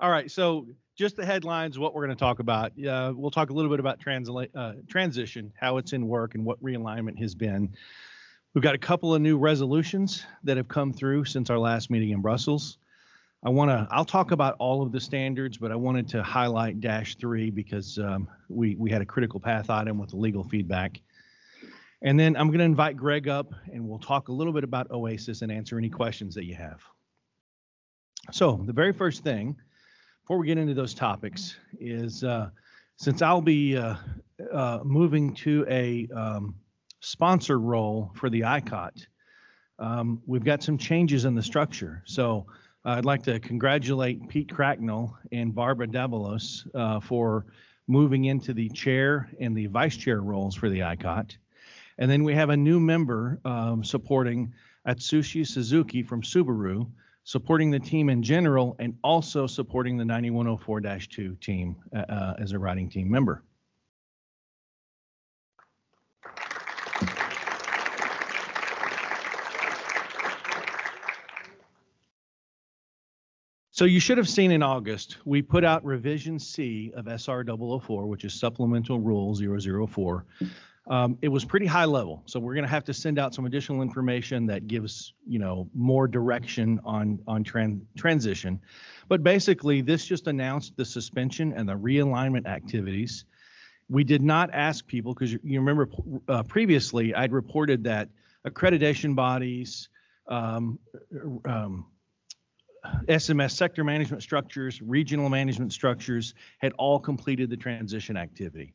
All right, so just the headlines, what we're going to talk about. We'll talk a little bit about transition, how it's in work, and what realignment has been. We've got a couple of new resolutions that have come through since our last meeting in Brussels. I'll talk about all of the standards, but I wanted to highlight -3 because we had a critical path item with the legal feedback. And then I'm going to invite Greg up, and we'll talk a little bit about OASIS and answer any questions that you have. So the very first thing, before we get into those topics, is since I'll be moving to a sponsor role for the ICOT, we've got some changes in the structure. So I'd like to congratulate Pete Cracknell and Barbara Davalos for moving into the chair and the vice chair roles for the ICOT. And then we have a new member supporting Atsushi Suzuki from Subaru, supporting the team in general and also supporting the 9104-2 team as a writing team member. So you should have seen in August, we put out revision C of SR 004, which is Supplemental Rule 004. It was pretty high level, so we're going to have to send out some additional information that gives, more direction on transition. But basically, this just announced the suspension and the realignment activities. We did not ask people, because you remember previously I'd reported that accreditation bodies, SMS sector management structures, regional management structures had all completed the transition activity.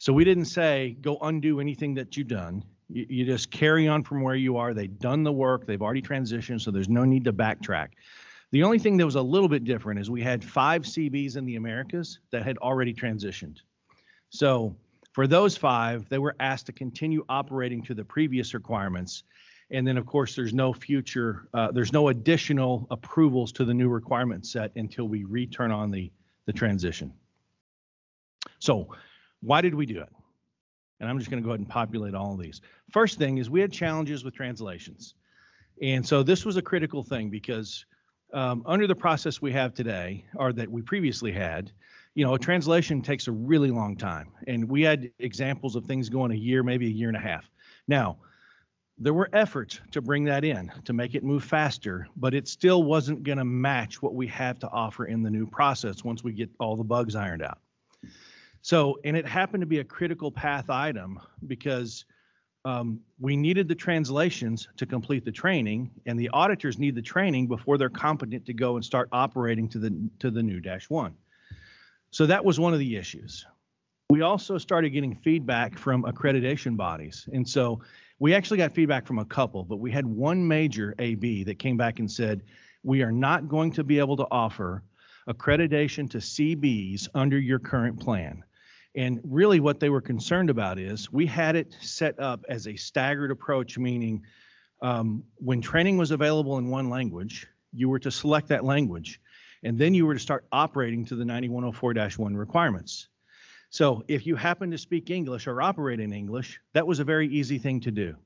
So we didn't say, go undo anything that you've done. You just carry on from where you are. They've done the work. They've already transitioned, so there's no need to backtrack. The only thing that was a little bit different is we had 5 CBs in the Americas that had already transitioned. So for those 5, they were asked to continue operating to the previous requirements. And then, of course, there's no additional approvals to the new requirement set until we return on the transition. So why did we do it? And I'm just going to go ahead and populate all of these. First thing is we had challenges with translations. And so this was a critical thing because under the process we have today, or that we previously had, a translation takes a really long time. And we had examples of things going a year, maybe a year and a half. Now, there were efforts to bring that in, to make it move faster, but it still wasn't going to match what we have to offer in the new process once we get all the bugs ironed out. So, and it happened to be a critical path item because we needed the translations to complete the training, and the auditors need the training before they're competent to go and start operating to the new -1. So that was one of the issues. We also started getting feedback from accreditation bodies, and so we actually got feedback from a couple, but we had one major AB that came back and said, we are not going to be able to offer accreditation to CBs under your current plan. And really what they were concerned about is we had it set up as a staggered approach, meaning when training was available in one language, you were to select that language, and then you were to start operating to the 9104-1 requirements. So if you happen to speak English or operate in English, that was a very easy thing to do.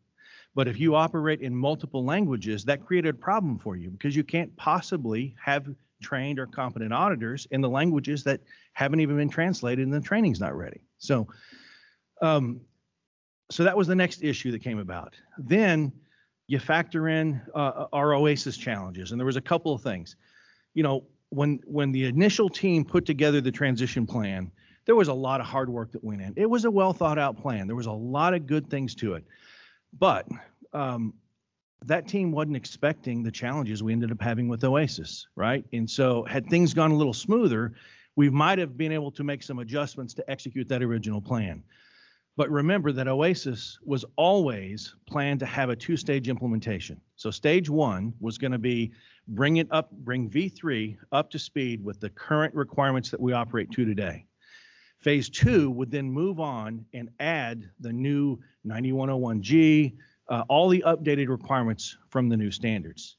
But if you operate in multiple languages, that created a problem for you because you can't possibly have trained or competent auditors in the languages that haven't even been translated and the training's not ready. So, so that was the next issue that came about. Then you factor in our OASIS challenges, and there was a couple of things. When the initial team put together the transition plan, there was a lot of hard work that went in. It was a well thought out plan. There was a lot of good things to it. But that team wasn't expecting the challenges we ended up having with OASIS, right? And so had things gone a little smoother, we might have been able to make some adjustments to execute that original plan. But remember that OASIS was always planned to have a 2-stage implementation. So stage 1 was going to be bring V3 up to speed with the current requirements that we operate to today. Phase 2 would then move on and add the new 9101G, all the updated requirements from the new standards.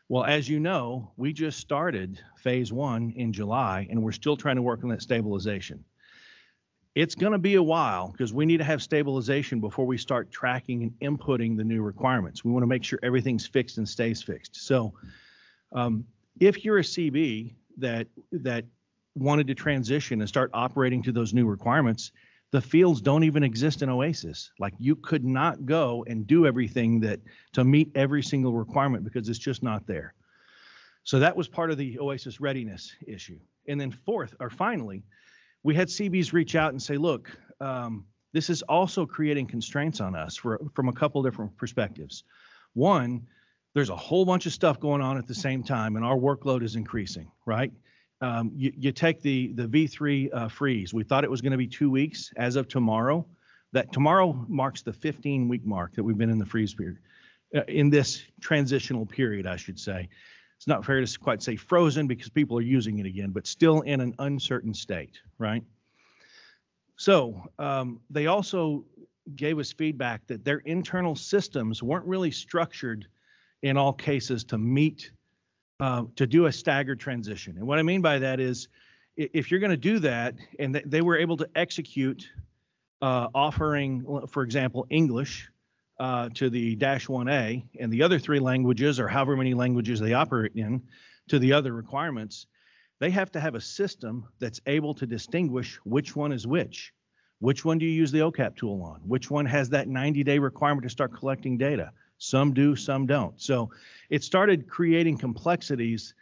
Well, as you know, we just started phase 1 in July, and we're still trying to work on that stabilization. It's going to be a while because we need to have stabilization before we start tracking and inputting the new requirements. We want to make sure everything's fixed and stays fixed. So if you're a CB that wanted to transition and start operating to those new requirements, the fields don't even exist in Oasis. Like, you could not go and do everything that to meet every single requirement because it's just not there. So that was part of the Oasis readiness issue. And then finally, we had CBs reach out and say, look, this is also creating constraints on us from a couple different perspectives. One, there's a whole bunch of stuff going on at the same time, and our workload is increasing, right? You take the V3 freeze. We thought it was going to be 2 weeks. As of tomorrow, that tomorrow marks the 15-week mark that we've been in the freeze period, in this transitional period, I should say. It's not fair to quite say frozen because people are using it again, but still in an uncertain state, right? So they also gave us feedback that their internal systems weren't really structured in all cases to meet to do a staggered transition. And what I mean by that is, if you're going to do that, and they were able to execute offering, for example, English to the -1A and the other 3 languages, or however many languages they operate in, to the other requirements, they have to have a system that's able to distinguish which one is which. Which one do you use the OCAP tool on? Which one has that 90-day requirement to start collecting data? Some do, some don't. So it started creating complexities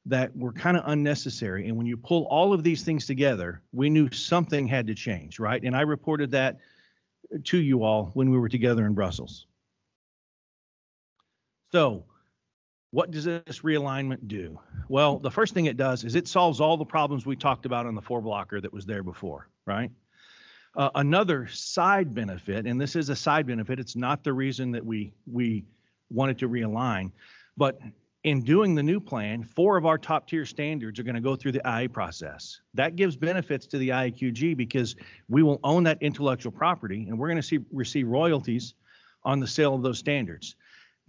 that were kind of unnecessary. And when you pull all of these things together, we knew something had to change, right? And I reported that to you all when we were together in Brussels. So what does this realignment do? Well, the first thing it does is it solves all the problems we talked about on the 4-blocker that was there before, right? Another side benefit, and this is a side benefit, it's not the reason that we wanted to realign, but in doing the new plan, 4 of our top tier standards are going to go through the IA process. That gives benefits to the IAQG because we will own that intellectual property, and we're going to receive royalties on the sale of those standards.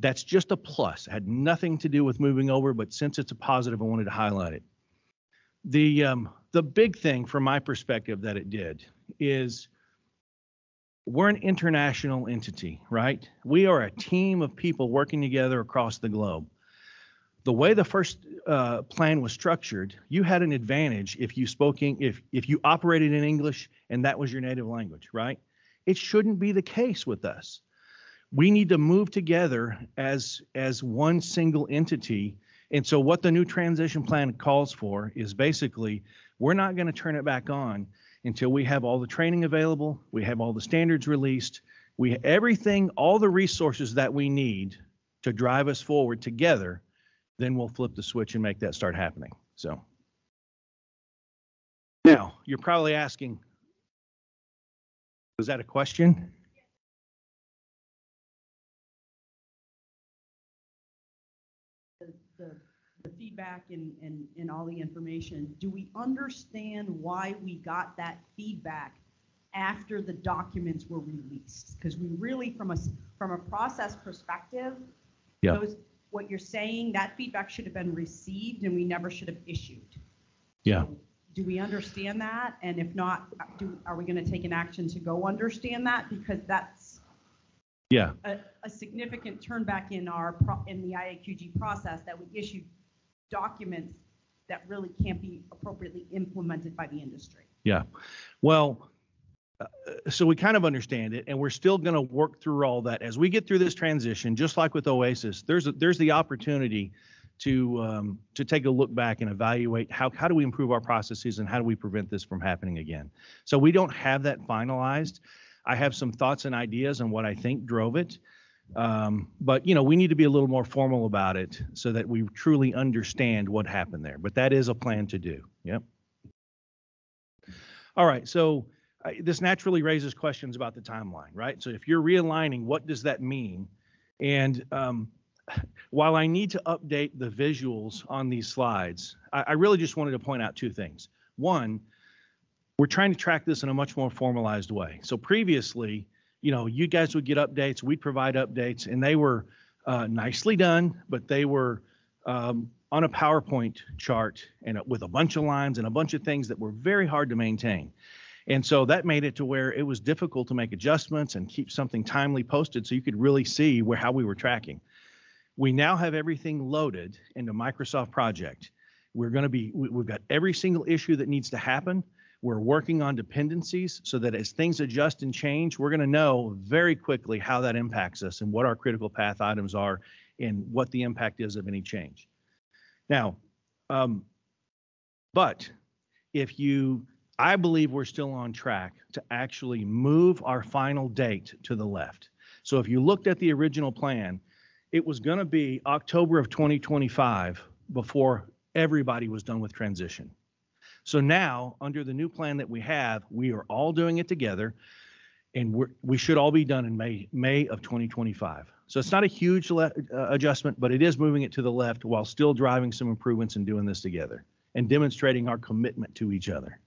That's just a plus. It had nothing to do with moving over, but since it's a positive, I wanted to highlight it. The big thing from my perspective that it did is we're an international entity, right? We are a team of people working together across the globe. The way the first plan was structured, you had an advantage if you if you operated in English and that was your native language, right? It shouldn't be the case with us. We need to move together as one single entity. And so what the new transition plan calls for is basically, we're not going to turn it back on until we have all the training available, we have all the standards released, everything, all the resources that we need to drive us forward together, then we'll flip the switch and make that start happening. So now you're probably asking, was that a question? The feedback and all the information, do we understand why we got that feedback after the documents were released? Because we really, from a process perspective, yeah, what you're saying, that feedback should have been received and we never should have issued. Yeah. So do we understand that? And if not, are we going to take an action to go understand that? Because that's a significant turn back in the IAQG process, that we issued documents that really can't be appropriately implemented by the industry. Yeah. Well, so we kind of understand it, and we're still going to work through all that as we get through this transition. Just like with Oasis, there's the opportunity to take a look back and evaluate how do we improve our processes and how do we prevent this from happening again. So we don't have that finalized. I have some thoughts and ideas on what I think drove it, but we need to be a little more formal about it so that we truly understand what happened there. But that is a plan to do. Yep. All right. So this naturally raises questions about the timeline, right? So if you're realigning, what does that mean? And while I need to update the visuals on these slides, I really just wanted to point out 2 things. One, we're trying to track this in a much more formalized way. So previously, you guys would get updates, we'd provide updates, and they were nicely done, but they were on a PowerPoint chart and with a bunch of lines and a bunch of things that were very hard to maintain. And so that made it to where it was difficult to make adjustments and keep something timely posted so you could really see how we were tracking. We now have everything loaded into Microsoft Project. We've got every single issue that needs to happen. We're working on dependencies so that as things adjust and change, we're going to know very quickly how that impacts us and what our critical path items are and what the impact is of any change. Now, but I believe we're still on track to actually move our final date to the left. So if you looked at the original plan, it was going to be October of 2025 before everybody was done with transition. So now, under the new plan that we have, we are all doing it together, and we should all be done in May of 2025. So it's not a huge adjustment, but it is moving it to the left while still driving some improvements and doing this together and demonstrating our commitment to each other.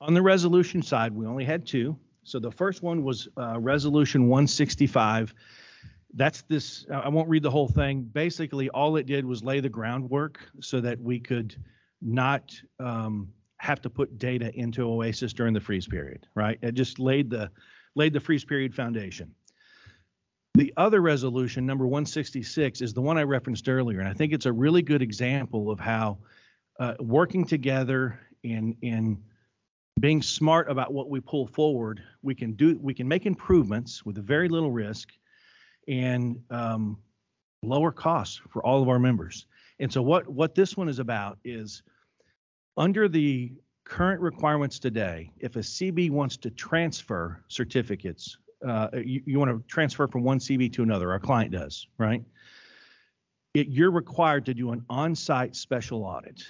On the resolution side, we only had two. So the first one was Resolution 165. That's this, I won't read the whole thing. Basically, all it did was lay the groundwork so that we could not have to put data into OASIS during the freeze period, right? It just laid the freeze period foundation. The other resolution, number 166, is the one I referenced earlier, and I think it's a really good example of how working together and being smart about what we pull forward, we can make improvements with very little risk and lower costs for all of our members. And so what this one is about is, under the current requirements today, if a CB wants to transfer certificates, you want to transfer from one CB to another, our client does, right? You're required to do an on-site special audit.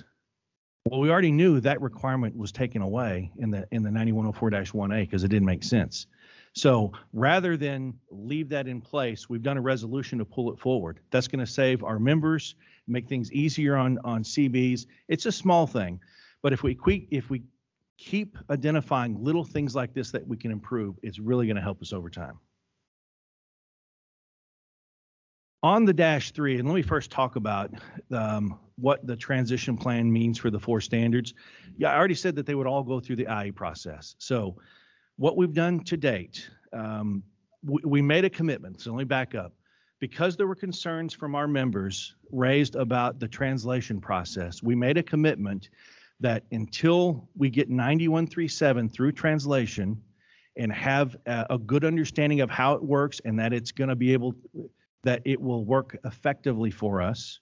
Well, we already knew that requirement was taken away in the 9104-1A because it didn't make sense. So rather than leave that in place, we've done a resolution to pull it forward. That's going to save our members, make things easier on CBs. It's a small thing, but if we keep identifying little things like this that we can improve, it's really going to help us over time. On the -3, and let me first talk about what the transition plan means for the 4 standards. Yeah, I already said that they would all go through the IE process. So what we've done to date, we made a commitment, so let me back up. Because there were concerns from our members raised about the translation process, we made a commitment that until we get 9137 through translation and have a good understanding of how it works and that it's going to be that it will work effectively for us,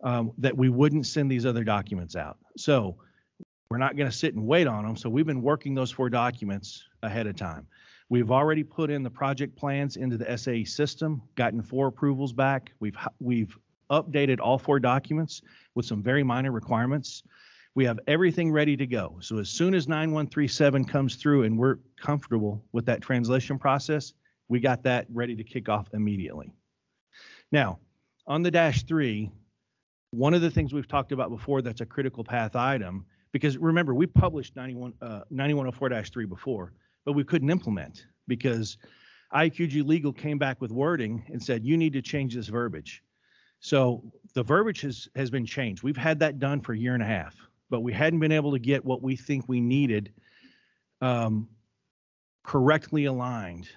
that we wouldn't send these other documents out. So we're not going to sit and wait on them. So we've been working those 4 documents ahead of time. We've already put in the project plans into the SAE system, gotten 4 approvals back. We've updated all 4 documents with some very minor requirements. We have everything ready to go. So as soon as 9137 comes through and we're comfortable with that translation process, we got that ready to kick off immediately. Now, on the -3, one of the things we've talked about before that's a critical path item, because remember, we published 9104-3 before, but we couldn't implement because IAQG Legal came back with wording and said, you need to change this verbiage. So the verbiage has been changed. We've had that done for a year and a half, but we hadn't been able to get what we think we needed correctly aligned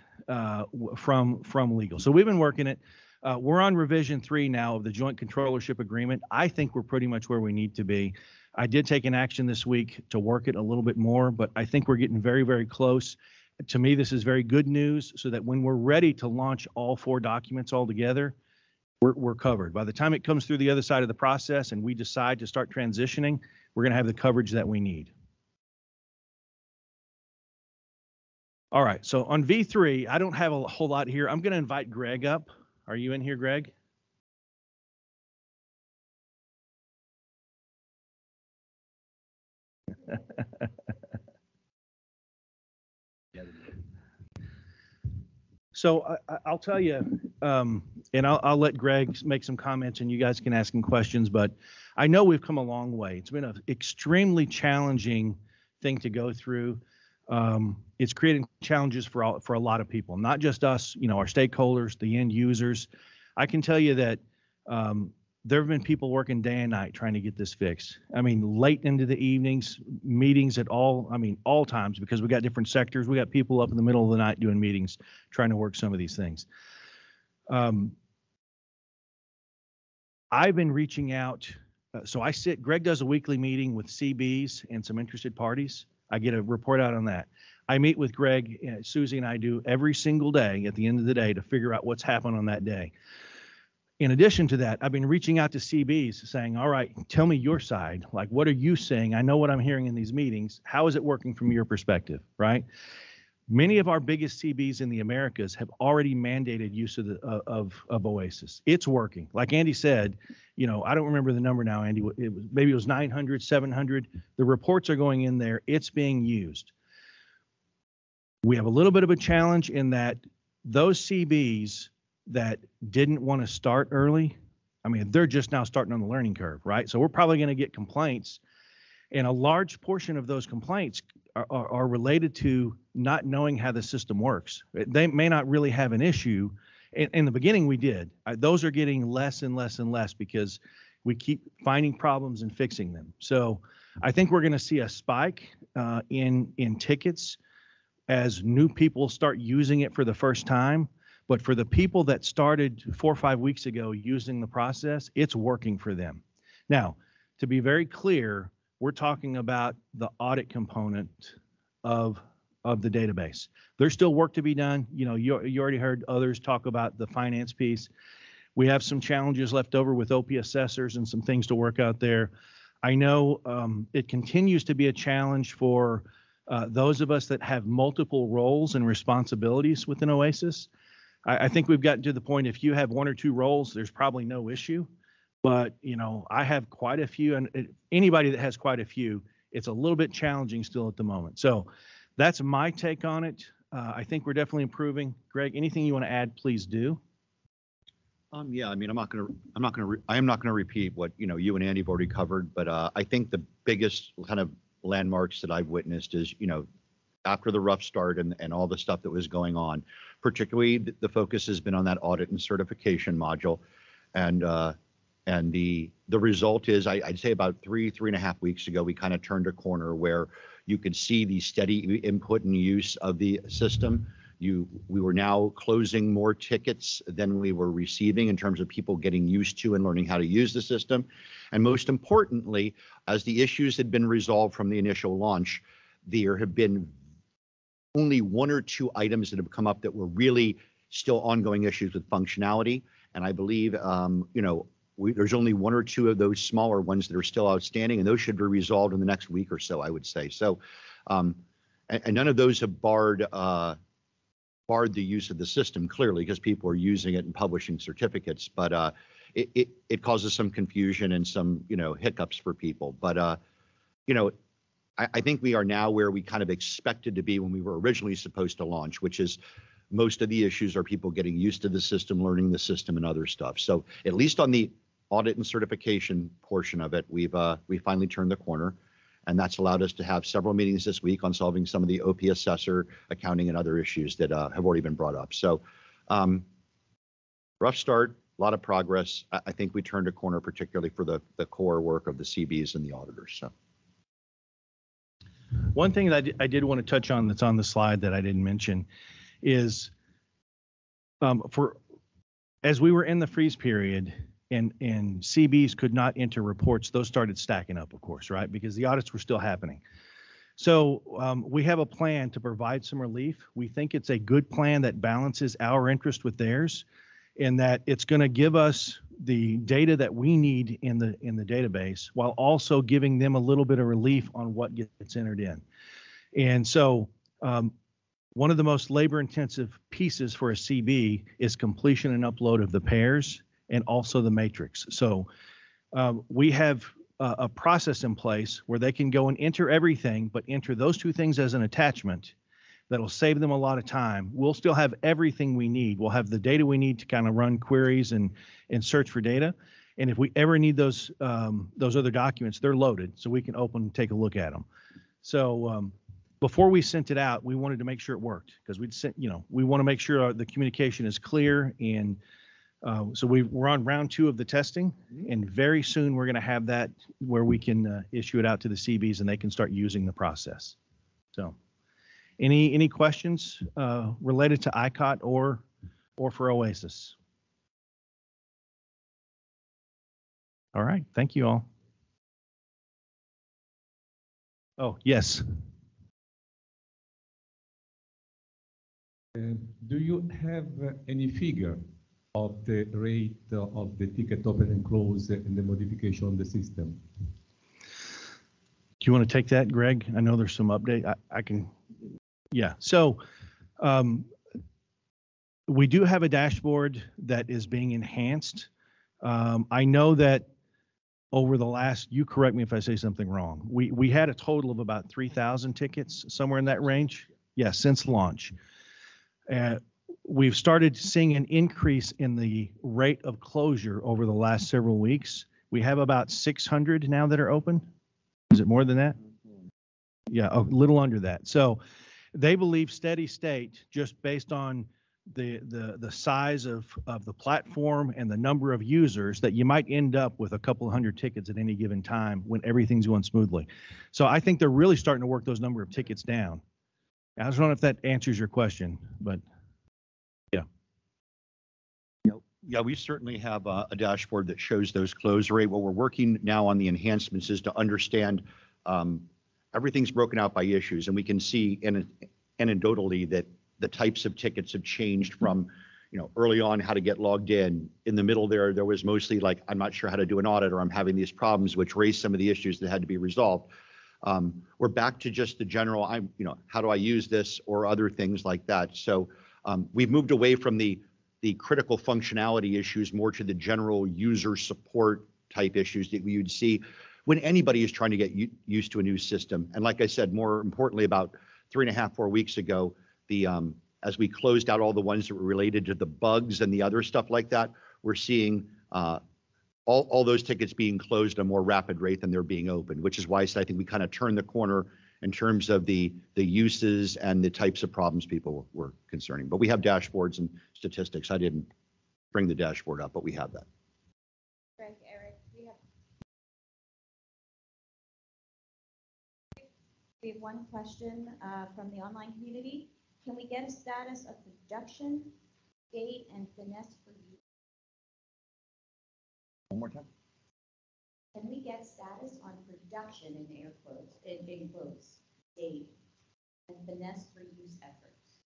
from legal. So we've been working it. We're on revision 3 now of the joint controllership agreement. I think we're pretty much where we need to be. I did take an action this week to work it a little bit more, but I think we're getting very, very close. To me, this is very good news so that when we're ready to launch all 4 documents all together, we're covered. By the time it comes through the other side of the process and we decide to start transitioning, we're going to have the coverage that we need. All right, so on V3, I don't have a whole lot here. I'm going to invite Greg up. Are you in here, Greg? So I'll tell you, and I'll let Greg make some comments and you guys can ask him questions, but I know we've come a long way. It's been an extremely challenging thing to go through. It's creating challenges for a lot of people, not just us, our stakeholders, the end users. I can tell you that there have been people working day and night trying to get this fixed. I mean, late into the evenings, meetings at all times, because we got different sectors. We got people up in the middle of the night doing meetings, trying to work some of these things. I've been reaching out. Greg does a weekly meeting with CBs and some interested parties. I get a report out on that. I meet with Greg, Susie and I do every single day at the end of the day to figure out what's happened on that day. In addition to that, I've been reaching out to CBs saying, all right, tell me your side. Like, what are you saying? I know what I'm hearing in these meetings. How is it working from your perspective, right? Many of our biggest CBs in the Americas have already mandated use of Oasis. It's working. Like Andy said, I don't remember the number now, Andy. Maybe it was 900, 700. The reports are going in there. It's being used. We have a little bit of a challenge in that those CBs that didn't want to start early, they're just now starting on the learning curve, right? So we're probably going to get complaints, and a large portion of those complaints are related to not knowing how the system works. They may not really have an issue. In the beginning, we did. Those are getting less and less and less because we keep finding problems and fixing them. So I think we're going to see a spike in tickets as new people start using it for the first time. But for the people that started 4 or 5 weeks ago using the process, it's working for them. Now, to be very clear, we're talking about the audit component of the database. There's still work to be done. You already heard others talk about the finance piece. We have some challenges left over with OP assessors and some things to work out there. I know it continues to be a challenge for those of us that have multiple roles and responsibilities within Oasis. I think we've gotten to the point, if you have 1 or 2 roles, there's probably no issue. But, I have quite a few, and anybody that has quite a few, it's a little bit challenging still at the moment. So that's my take on it. I think we're definitely improving. Greg, anything you want to add, please do. Yeah, I'm not going to repeat what, you and Andy have already covered, but I think the biggest kind of landmarks that I've witnessed is, after the rough start and all the stuff that was going on, particularly the focus has been on that audit and certification module. And the result is, I'd say about 3.5 weeks ago, we kind of turned a corner where you could see the steady input and use of the system. We were now closing more tickets than we were receiving in terms of people getting used to and learning how to use the system. And most importantly, as the issues had been resolved from the initial launch, there have been only 1 or 2 items that have come up that were really still ongoing issues with functionality. And I believe, there's only 1 or 2 of those smaller ones that are still outstanding, and those should be resolved in the next week or so, I would say. So, and none of those have barred the use of the system, clearly, because people are using it and publishing certificates. But it causes some confusion and some hiccups for people. But I think we are now where we kind of expected to be when we were originally supposed to launch, which is most of the issues are people getting used to the system, learning the system, and other stuff. So at least on the audit and certification portion of it, we finally turned the corner, and that's allowed us to have several meetings this week on solving some of the OP assessor, accounting, and other issues that have already been brought up. So rough start, a lot of progress. I think we turned a corner, particularly for the core work of the CBs and the auditors. So. One thing that I did want to touch on that's on the slide that I didn't mention is as we were in the freeze period and CBs could not enter reports, those started stacking up, of course, right? Because the audits were still happening. So we have a plan to provide some relief. We think it's a good plan that balances our interest with theirs, and that it's going to give us the data that we need in the database, while also giving them a little bit of relief on what gets entered in. And so one of the most labor-intensive pieces for a CB is completion and upload of the pairs and also the matrix. So we have a process in place where they can go and enter everything, but enter those 2 things as an attachment. That'll save them a lot of time. We'll still have everything we need. We'll have the data we need to kind of run queries and search for data. And if we ever need those other documents, they're loaded, so we can open and take a look at them. So before we sent it out, we wanted to make sure it worked, because we want to make sure the communication is clear. And so we're on round 2 of the testing, and very soon we're going to have that where we can issue it out to the CBs and they can start using the process. So. Any questions related to ICOT or for Oasis? All right. Thank you all. Oh, yes. Do you have any figure of the rate of the ticket open and close and the modification of the system? Do you want to take that, Greg? I know there's some update. I can. Yeah. So we do have a dashboard that is being enhanced. I know that over the last, you correct me if I say something wrong, we had a total of about 3,000 tickets, somewhere in that range. Yeah, since launch. We've started seeing an increase in the rate of closure over the last several weeks. We have about 600 now that are open. Is it more than that? Yeah, a little under that. So they believe steady state, just based on the size of the platform and the number of users, that you might end up with a couple of hundred tickets at any given time when everything's going smoothly. So I think they're really starting to work those number of tickets down. I just don't know if that answers your question, but yeah. Yeah, we certainly have a dashboard that shows those close rate. What we're working now on the enhancements is to understand everything's broken out by issues, and we can see anecdotally that the types of tickets have changed from, early on how to get logged in. In the middle there was mostly like, I'm not sure how to do an audit, or I'm having these problems, which raised some of the issues that had to be resolved. We're back to just the general, how do I use this, or other things like that. So we've moved away from the critical functionality issues more to the general user support type issues that we would see when anybody is trying to get used to a new system. And like I said, more importantly, about 3.5, 4 weeks ago, as we closed out all the ones that were related to the bugs and the other stuff like that, we're seeing all those tickets being closed at a more rapid rate than they're being opened, which is why I think we kind of turned the corner in terms of the uses and the types of problems people were concerning. But we have dashboards and statistics. I didn't bring the dashboard up, but we have that. Greg, Eric, we have one question from the online community. Can we get a status of production, date, and finesse for you? One more time. Can we get status on production in air quotes, date, and finesse for use efforts?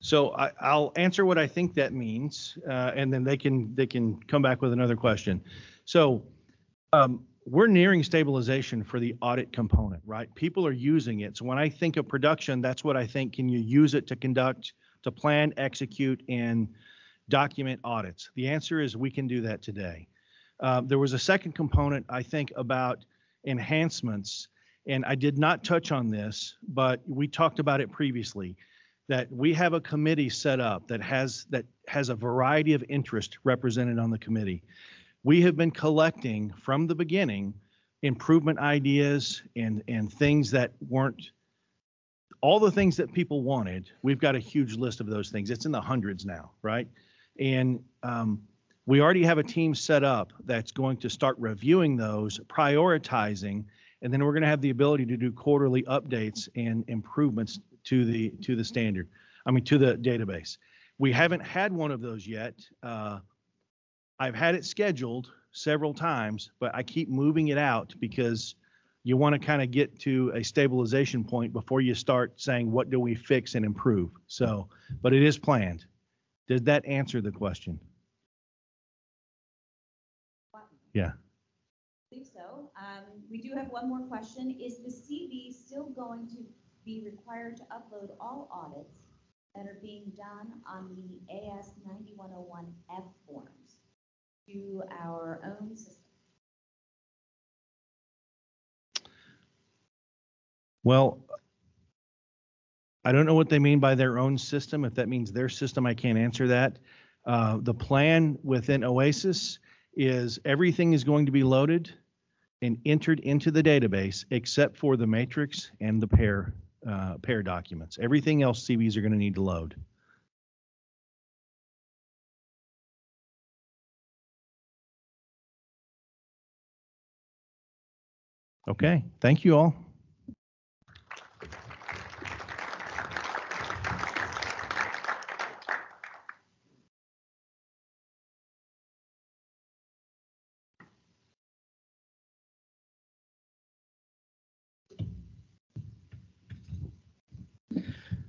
So I'll answer what I think that means, and then they can come back with another question. So we're nearing stabilization for the audit component, right? People are using it. So when I think of production, that's what I think. Can you use it to conduct, to plan, execute, and document audits? The answer is we can do that today. There was a second component, I think, about enhancements, and I did not touch on this, but we talked about it previously, that we have a committee set up that has a variety of interest represented on the committee. We have been collecting from the beginning improvement ideas and things that weren't all the things that people wanted. We've got a huge list of those things. It's in the hundreds now, right? And we already have a team set up that's going to start reviewing those, prioritizing, and then we're going to have the ability to do quarterly updates and improvements to the standard. To the database. We haven't had one of those yet. I've had it scheduled several times, but I keep moving it out because you want to kind of get to a stabilization point before you start saying, what do we fix and improve? So, but it is planned. Did that answer the question? Yeah. I believe so. We do have one more question. Is the CV still going to be required to upload all audits that are being done on the AS 9101F forms to our own system? Well, I don't know what they mean by their own system. If that means their system, I can't answer that. The plan within Oasis is everything is going to be loaded and entered into the database except for the matrix and the pair documents. Everything else CVs are going to need to load. Okay, thank you all.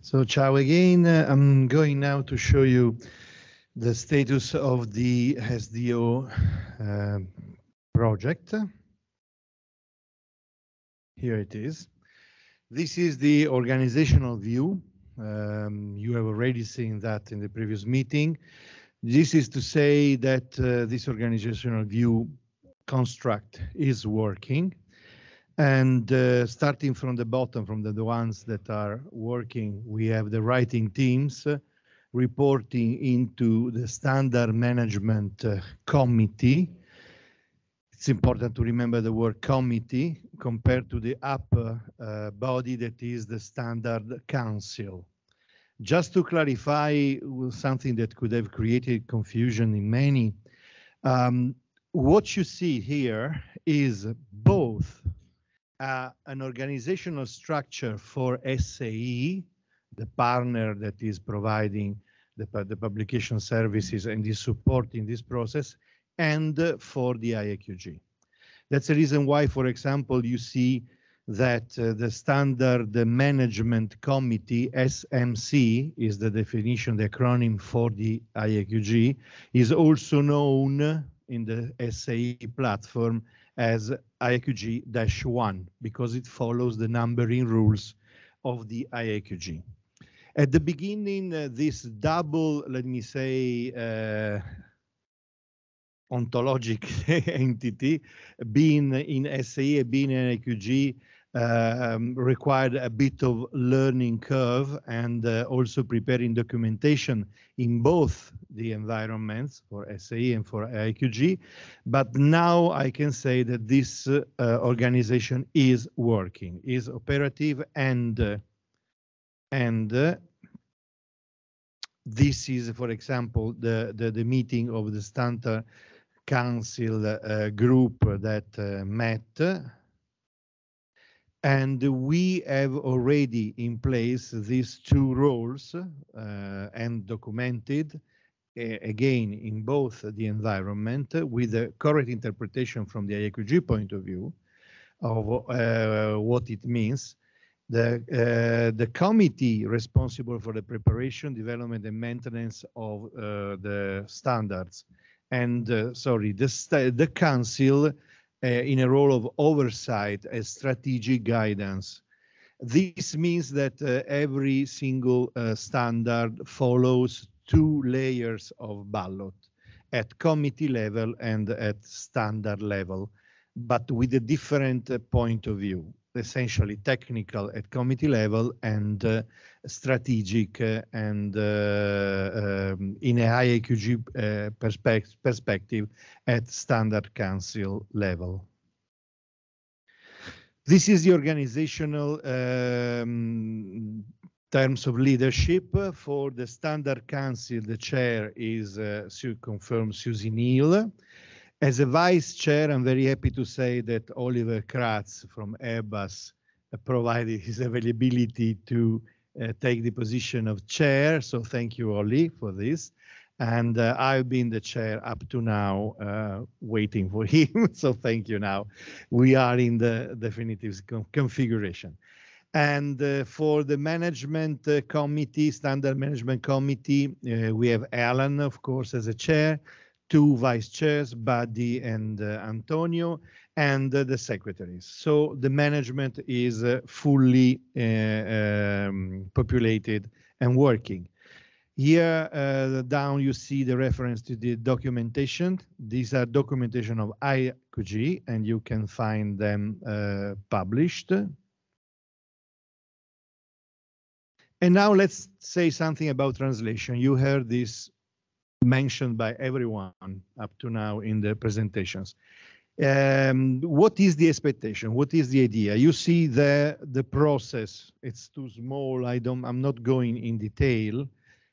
So ciao again. I'm going now to show you the status of the SDO project. Here it is. This is the organizational view. You have already seen that in the previous meeting. This is to say that this organizational view construct is working. And starting from the bottom, from the ones that are working, we have the writing teams reporting into the standard management committee. It's important to remember the word committee compared to the upper body that is the standard council. Just to clarify something that could have created confusion in many, what you see here is both an organizational structure for SAE, the partner that is providing the publication services and is supporting this process, and for the IAQG. That's the reason why, for example, you see that the standard management committee, SMC, is the definition, the acronym for the IAQG, is also known in the SAE platform as IAQG-1 because it follows the numbering rules of the IAQG. At the beginning, this double, let me say, ontologic entity, being in SAE, being in IAQG, required a bit of learning curve and also preparing documentation in both the environments for SAE and for IAQG. But now I can say that this organization is working, is operative, and this is, for example, the meeting of the standard council group that met. And we have already in place these two roles and documented, again, in both the environment with the correct interpretation from the IAQG point of view of what it means. The committee responsible for the preparation, development, and maintenance of the standards, and the council in a role of oversight and strategic guidance. This means that every single standard follows two layers of ballot at committee level and at standard level, but with a different point of view, essentially technical at committee level and strategic and in a IAQG perspective at standard council level. This is the organizational terms of leadership. For the standard council, the chair is confirmed Susie Neal. As a vice chair, I'm very happy to say that Oliver Kratz from Airbus provided his availability to take the position of chair. So thank you, Oli, for this. And I've been the chair up to now, waiting for him. So thank you now. We are in the definitive configuration. And for the management committee, standard management committee, we have Alan, of course, as a chair, two vice chairs, Buddy and Antonio, and the secretaries. So the management is fully populated and working. Here down you see the reference to the documentation. These are documentation of IAQG, and you can find them published. And now let's say something about translation. You heard this mentioned by everyone up to now in the presentations. What is the expectation? What is the idea? You see the process. It's too small. I'm not going in detail.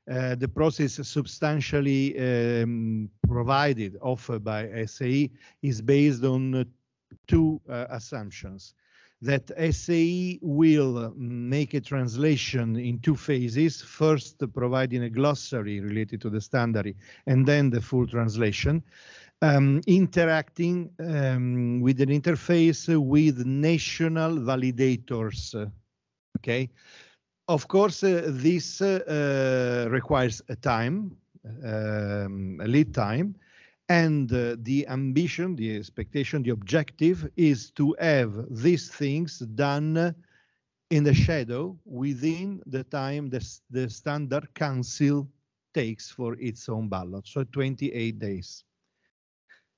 The process substantially offered by SAE is based on two assumptions. That SAE will make a translation in two phases, first providing a glossary related to the standard, and then the full translation, interacting with an interface with national validators, okay? Of course, this requires a time, a lead time, and the ambition, the expectation, the objective is to have these things done in the shadow within the time the standard council takes for its own ballot, so 28 days.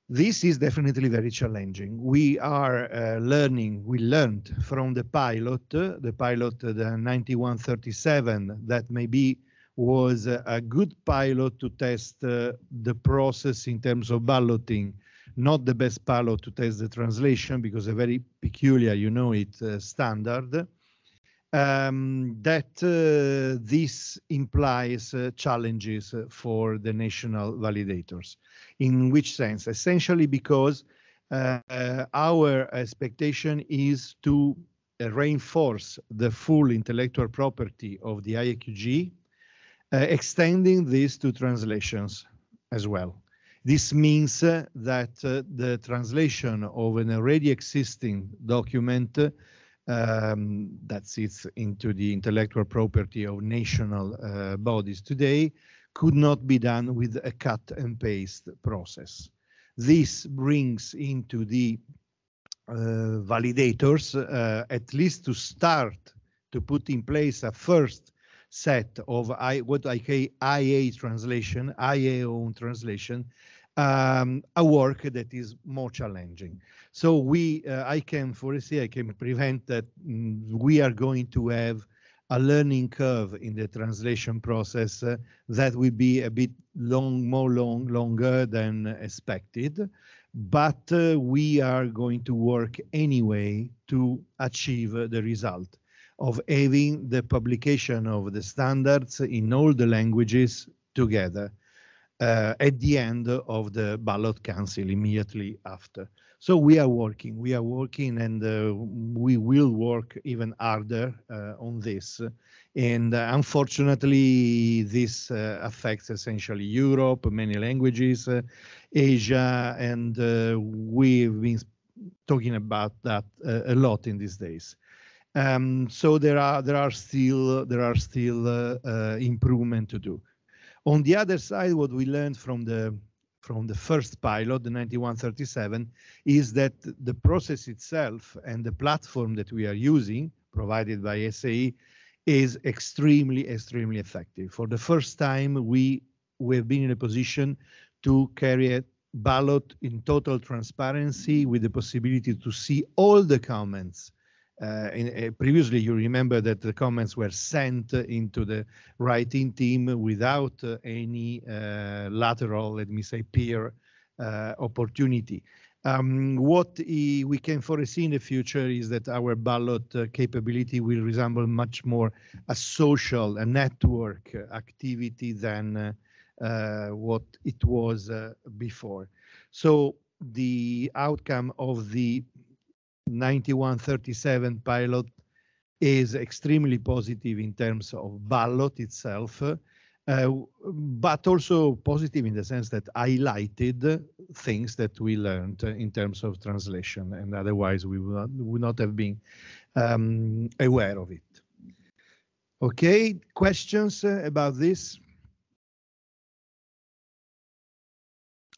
This is definitely very challenging. We are learning, we learned from the pilot, the 9137, that maybe was a good pilot to test the process in terms of balloting, not the best pilot to test the translation, because a very peculiar, you know it, standard. This implies challenges for the national validators. In which sense? Essentially because our expectation is to reinforce the full intellectual property of the IAQG, extending this to translations as well. This means that the translation of an already existing document that sits into the intellectual property of national bodies today could not be done with a cut and paste process. This brings into the validators, at least to start to put in place a first set of what I call IA translation, IA own translation, a work that is more challenging. So I can foresee, I can prevent that we are going to have a learning curve in the translation process that will be a bit longer than expected. But we are going to work anyway to achieve the result of having the publication of the standards in all the languages together at the end of the ballot council immediately after. So we are working, and we will work even harder on this. And unfortunately, this affects essentially Europe, many languages, Asia, and we've been talking about that a lot in these days. So there are still improvement to do. On the other side, what we learned from the first pilot, the 9137, is that the process itself and the platform that we are using, provided by SAE, is extremely effective. For the first time, we have been in a position to carry a ballot in total transparency with the possibility to see all the comments. Previously, you remember that the comments were sent into the writing team without any lateral, let me say, peer opportunity. What we can foresee in the future is that our ballot capability will resemble much more a social, a network activity than what it was before. So the outcome of the 9137 pilot is extremely positive in terms of ballot itself, but also positive in the sense that highlighted things that we learned in terms of translation, and otherwise we would not have been aware of it. Okay, questions about this?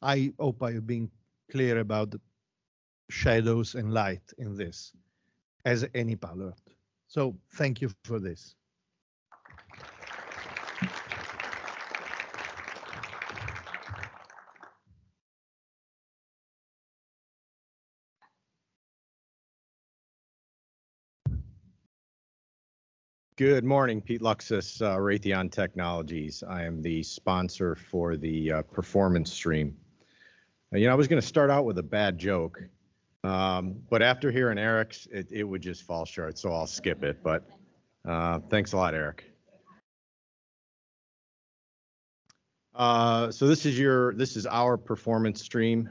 I hope I've been clear about the shadows and light in this, as any pilot. So thank you for this. Good morning, Pete Luxus, Raytheon Technologies. I am the sponsor for the performance stream. I was going to start out with a bad joke, but after hearing Eric's, it would just fall short, so I'll skip it. But thanks a lot, Eric. So this is our performance stream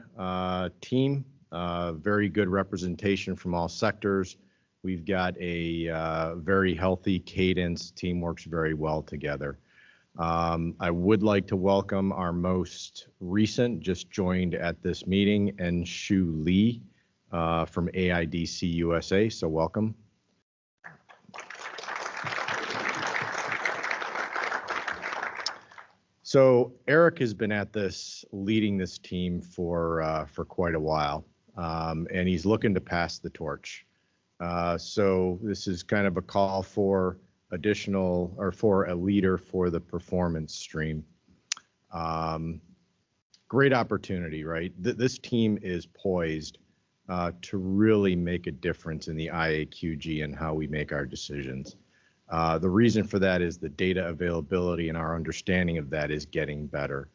team. Very good representation from all sectors. We've got a very healthy cadence. Team works very well together. I would like to welcome our most recent, just joined at this meeting, Enshu Lee from AIDC USA. So welcome. So Eric has been at this, leading this team for quite a while, and he's looking to pass the torch. So this is kind of a call for additional, or for a leader for the performance stream. Great opportunity, right? This team is poised to really make a difference in the IAQG and how we make our decisions. The reason for that is the data availability, and our understanding of that is getting better.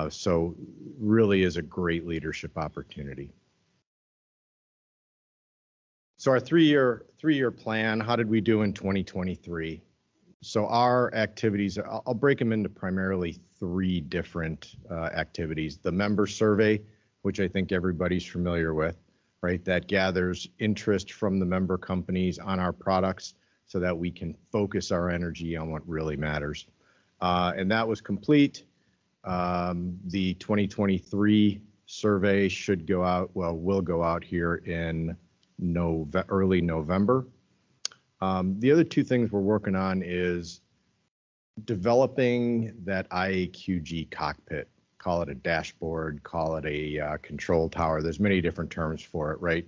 So really is a great leadership opportunity. So our three-year plan, how did we do in 2023? So our activities, I'll break them into primarily three different activities. The member survey, which I think everybody's familiar with, right? That gathers interest from the member companies on our products so that we can focus our energy on what really matters. And that was complete. The 2023 survey should go out, well, will go out here in early November. The other two things we're working on is developing that IAQG cockpit. Call it a dashboard, call it a control tower. There's many different terms for it, right?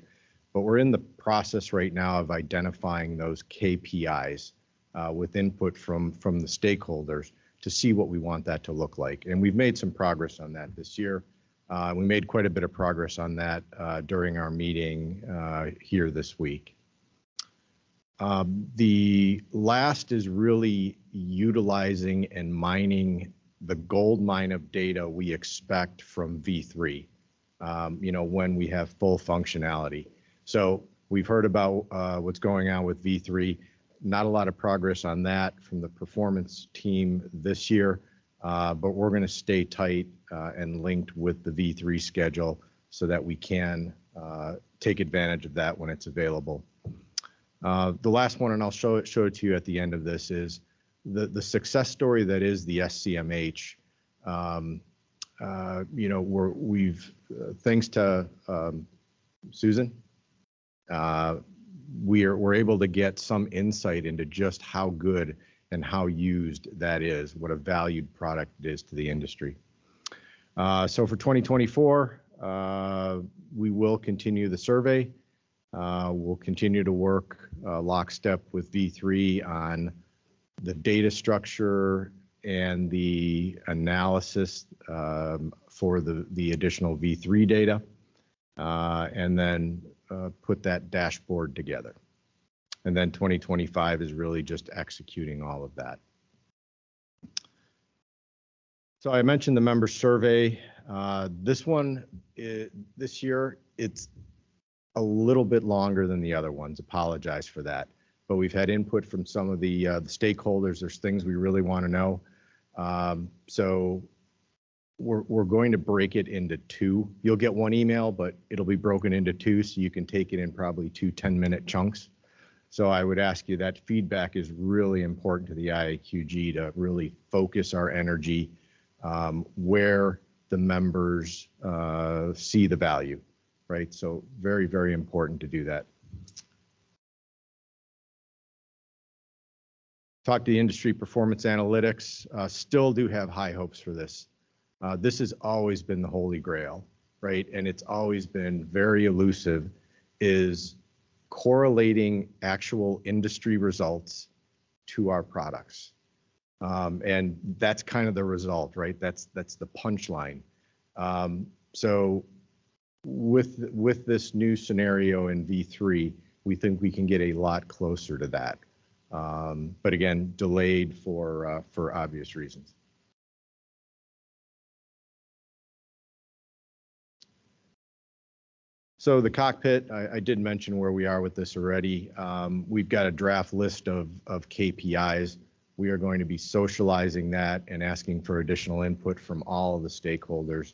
But we're in the process right now of identifying those KPIs with input from the stakeholders to see what we want that to look like. And we've made some progress on that this year. We made quite a bit of progress on that during our meeting here this week. The last is really utilizing and mining the gold mine of data we expect from V3, when we have full functionality. So we've heard about what's going on with V3. Not a lot of progress on that from the performance team this year, but we're going to stay tight and linked with the V3 schedule so that we can take advantage of that when it's available. The last one, and I'll show it to you at the end of this, is the success story that is the SCMH. We've thanks to Susan, we're able to get some insight into just how good and how used that is, what a valued product it is to the industry. So for 2024, we will continue the survey. We'll continue to work lockstep with V3 on the data structure and the analysis for the additional V3 data, and then put that dashboard together. And then 2025 is really just executing all of that. So I mentioned the member survey. This one, this year, it's a little bit longer than the other ones. Apologize for that. But we've had input from some of the stakeholders. There's things we really want to know. So we're going to break it into two. You'll get one email, but it'll be broken into two, so you can take it in probably 2 10-minute chunks. So I would ask you, that feedback is really important to the IAQG to really focus our energy where the members see the value, right? So very, very important to do that. Talk to the industry performance analytics. Still do have high hopes for this. This has always been the holy grail, right? And it's always been very elusive, is correlating actual industry results to our products. And that's kind of the result, right? That's the punchline. So with this new scenario in V3, we think we can get a lot closer to that. But again, delayed for obvious reasons. So the cockpit, I did mention where we are with this already. We've got a draft list of KPIs. We are going to be socializing that and asking for additional input from all of the stakeholders,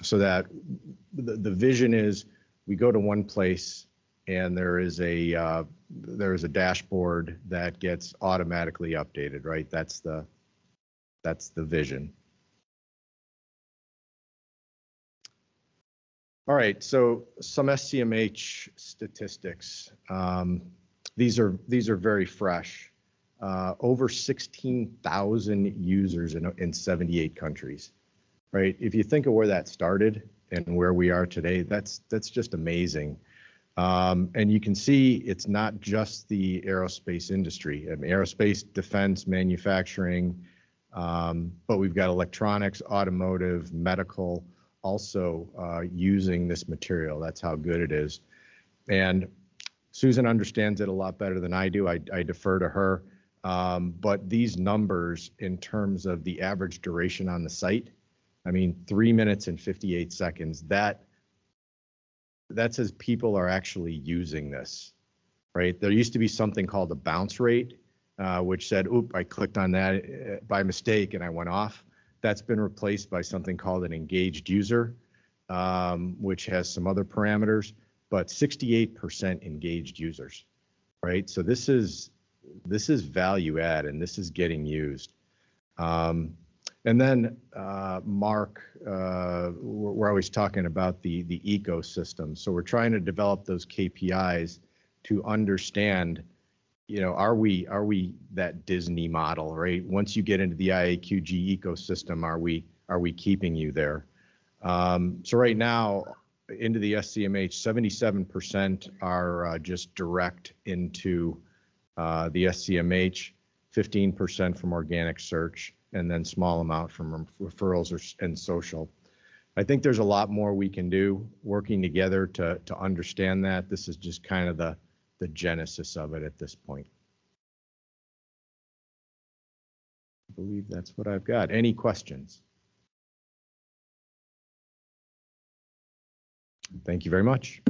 so that the vision is we go to one place and there is a dashboard that gets automatically updated, right? That's the vision. All right, so some SCMH statistics. These are very fresh. over 16,000 users in 78 countries, right? If you think of where that started and where we are today, that's just amazing. And you can see it's not just the aerospace industry. I mean, aerospace, defense, manufacturing, but we've got electronics, automotive, medical, also using this material. That's how good it is. And Susan understands it a lot better than I do. I defer to her. But these numbers in terms of the average duration on the site, I mean, 3 minutes and 58 seconds, that says people are actually using this, right? There used to be something called a bounce rate, which said, oop, I clicked on that by mistake and I went off. That's been replaced by something called an engaged user, which has some other parameters, but 68% engaged users, right? So this is value add and this is getting used. And then Mark, we're always talking about the ecosystem. So we're trying to develop those KPIs to understand, you know, are we that Disney model, right? Once you get into the IAQG ecosystem, are we keeping you there? So right now, into the SCMH, 77% are just direct into the SCMH, 15% from organic search, and then small amount from referrals and social. I think there's a lot more we can do working together to understand that. This is just kind of the genesis of it at this point. I believe that's what I've got. Any questions? Thank you very much.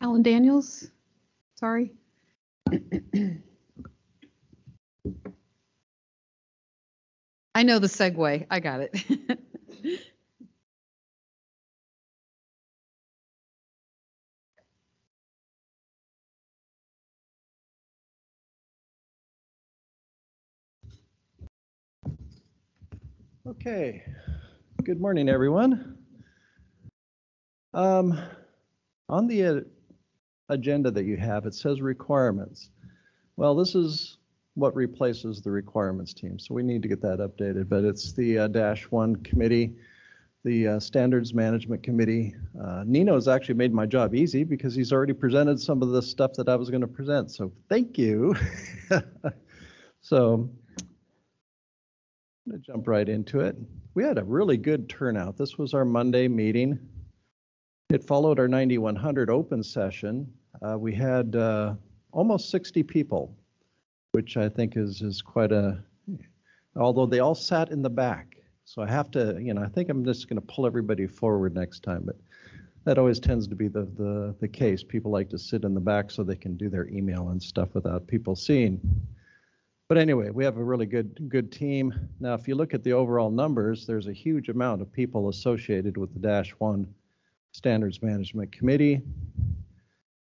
Alan Daniels, sorry. I know the segue. I got it. Okay. Good morning, everyone. On the agenda that you have, it says requirements. Well, this is what replaces the requirements team, so we need to get that updated, but it's the -1 committee, the standards management committee. Nino's actually made my job easy because he's already presented some of the stuff that I was going to present, so thank you. So I'm going to jump right into it. We had a really good turnout. This was our Monday meeting. It followed our 9100 open session. We had almost 60 people, which I think is quite although they all sat in the back. So I have to, I think I'm just going to pull everybody forward next time, but that always tends to be the case. People like to sit in the back so they can do their email and stuff without people seeing. But anyway, we have a really good team. Now, if you look at the overall numbers, there's a huge amount of people associated with the -1 Standards Management Committee.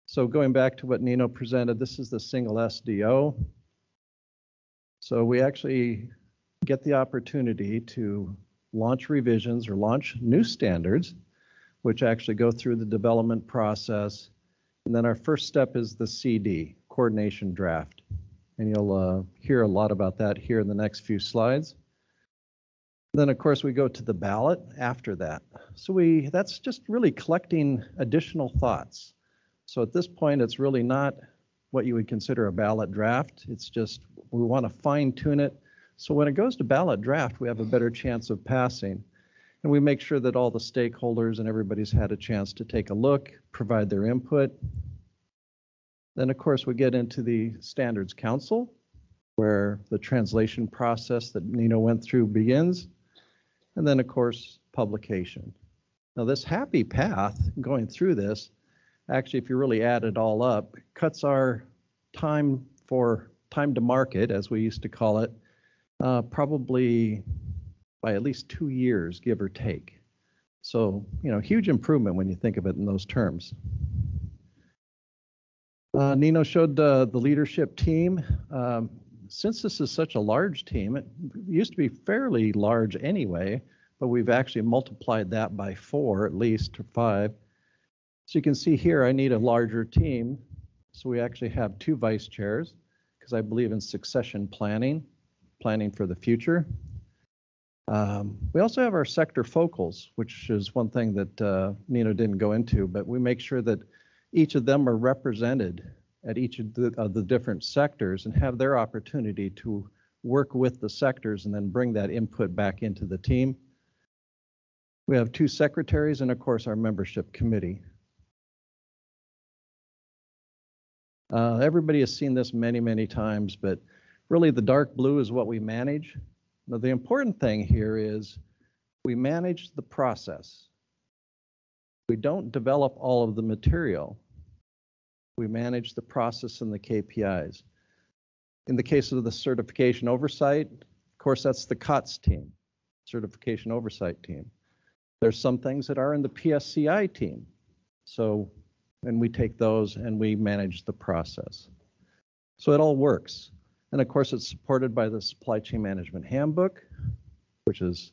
So going back to what Nino presented, this is the single SDO. So we actually get the opportunity to launch revisions or launch new standards, which actually go through the development process. And then our first step is the CD, coordination draft. And you'll hear a lot about that here in the next few slides. Then, of course, we go to the ballot after that. So that's just really collecting additional thoughts. So at this point, it's really not what you would consider a ballot draft. It's just we want to fine tune it. So when it goes to ballot draft, we have a better chance of passing. And we make sure that all the stakeholders and everybody's had a chance to take a look, provide their input. Then, of course, we get into the Standards Council, where the translation process that Nino went through begins. And then, of course, publication. Now, this happy path going through this, actually, if you really add it all up, cuts our time to market, as we used to call it, probably by at least 2 years, give or take. So, huge improvement when you think of it in those terms. Nino showed the leadership team. Since this is such a large team, it used to be fairly large anyway, but we've actually multiplied that by 4 at least, or 5. So you can see here, I need a larger team. So we actually have 2 vice chairs because I believe in succession planning for the future. We also have our sector focals, which is one thing that Nino didn't go into, but we make sure that each of them are represented at each of the different sectors and have their opportunity to work with the sectors and then bring that input back into the team. We have 2 secretaries and of course our membership committee. Everybody has seen this many, many times, but really the dark blue is what we manage. Now the important thing here is we manage the process. We don't develop all of the material. We manage the process and the KPIs. In the case of the certification oversight, of course, that's the COTS team, certification oversight team. There's some things that are in the PSCI team. So, and we take those and we manage the process. So it all works. And of course, it's supported by the Supply Chain Management Handbook, which is,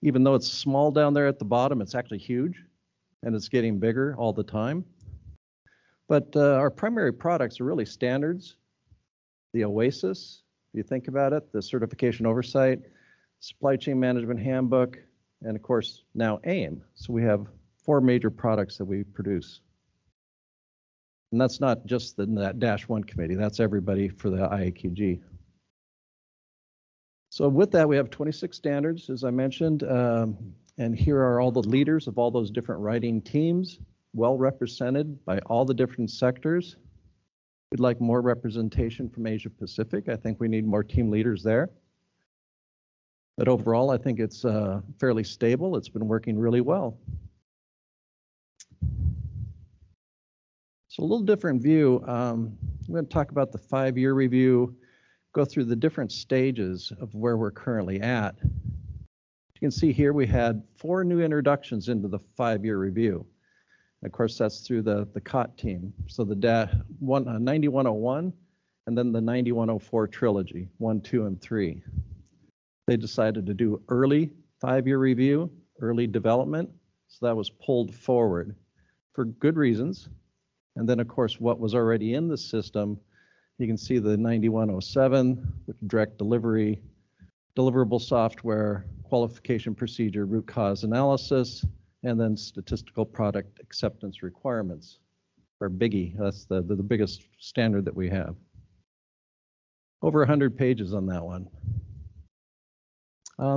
even though it's small down there at the bottom, it's actually huge and it's getting bigger all the time. But our primary products are really standards, the OASIS, if you think about it, the certification oversight, Supply Chain Management Handbook, and of course now AIM. So we have 4 major products that we produce. And that's not just that -1 committee, that's everybody for the IAQG. So with that, we have 26 standards, as I mentioned, and here are all the leaders of all those different writing teams, well represented by all the different sectors. We'd like more representation from Asia Pacific. I think we need more team leaders there. But overall, I think it's fairly stable. It's been working really well. So a little different view. I'm going to talk about the 5-year review, go through the different stages of where we're currently at. You can see here we had 4 new introductions into the 5-year review. Of course, that's through the COT team. So the 9101 and then the 9104 trilogy, 1, 2, and 3. They decided to do early 5-year review, early development. So that was pulled forward for good reasons. And then, of course, what was already in the system, you can see the 9107, which direct delivery, deliverable software, qualification procedure, root cause analysis, and then statistical product acceptance requirements, or BIGGE. That's the biggest standard that we have. Over 100 pages on that one.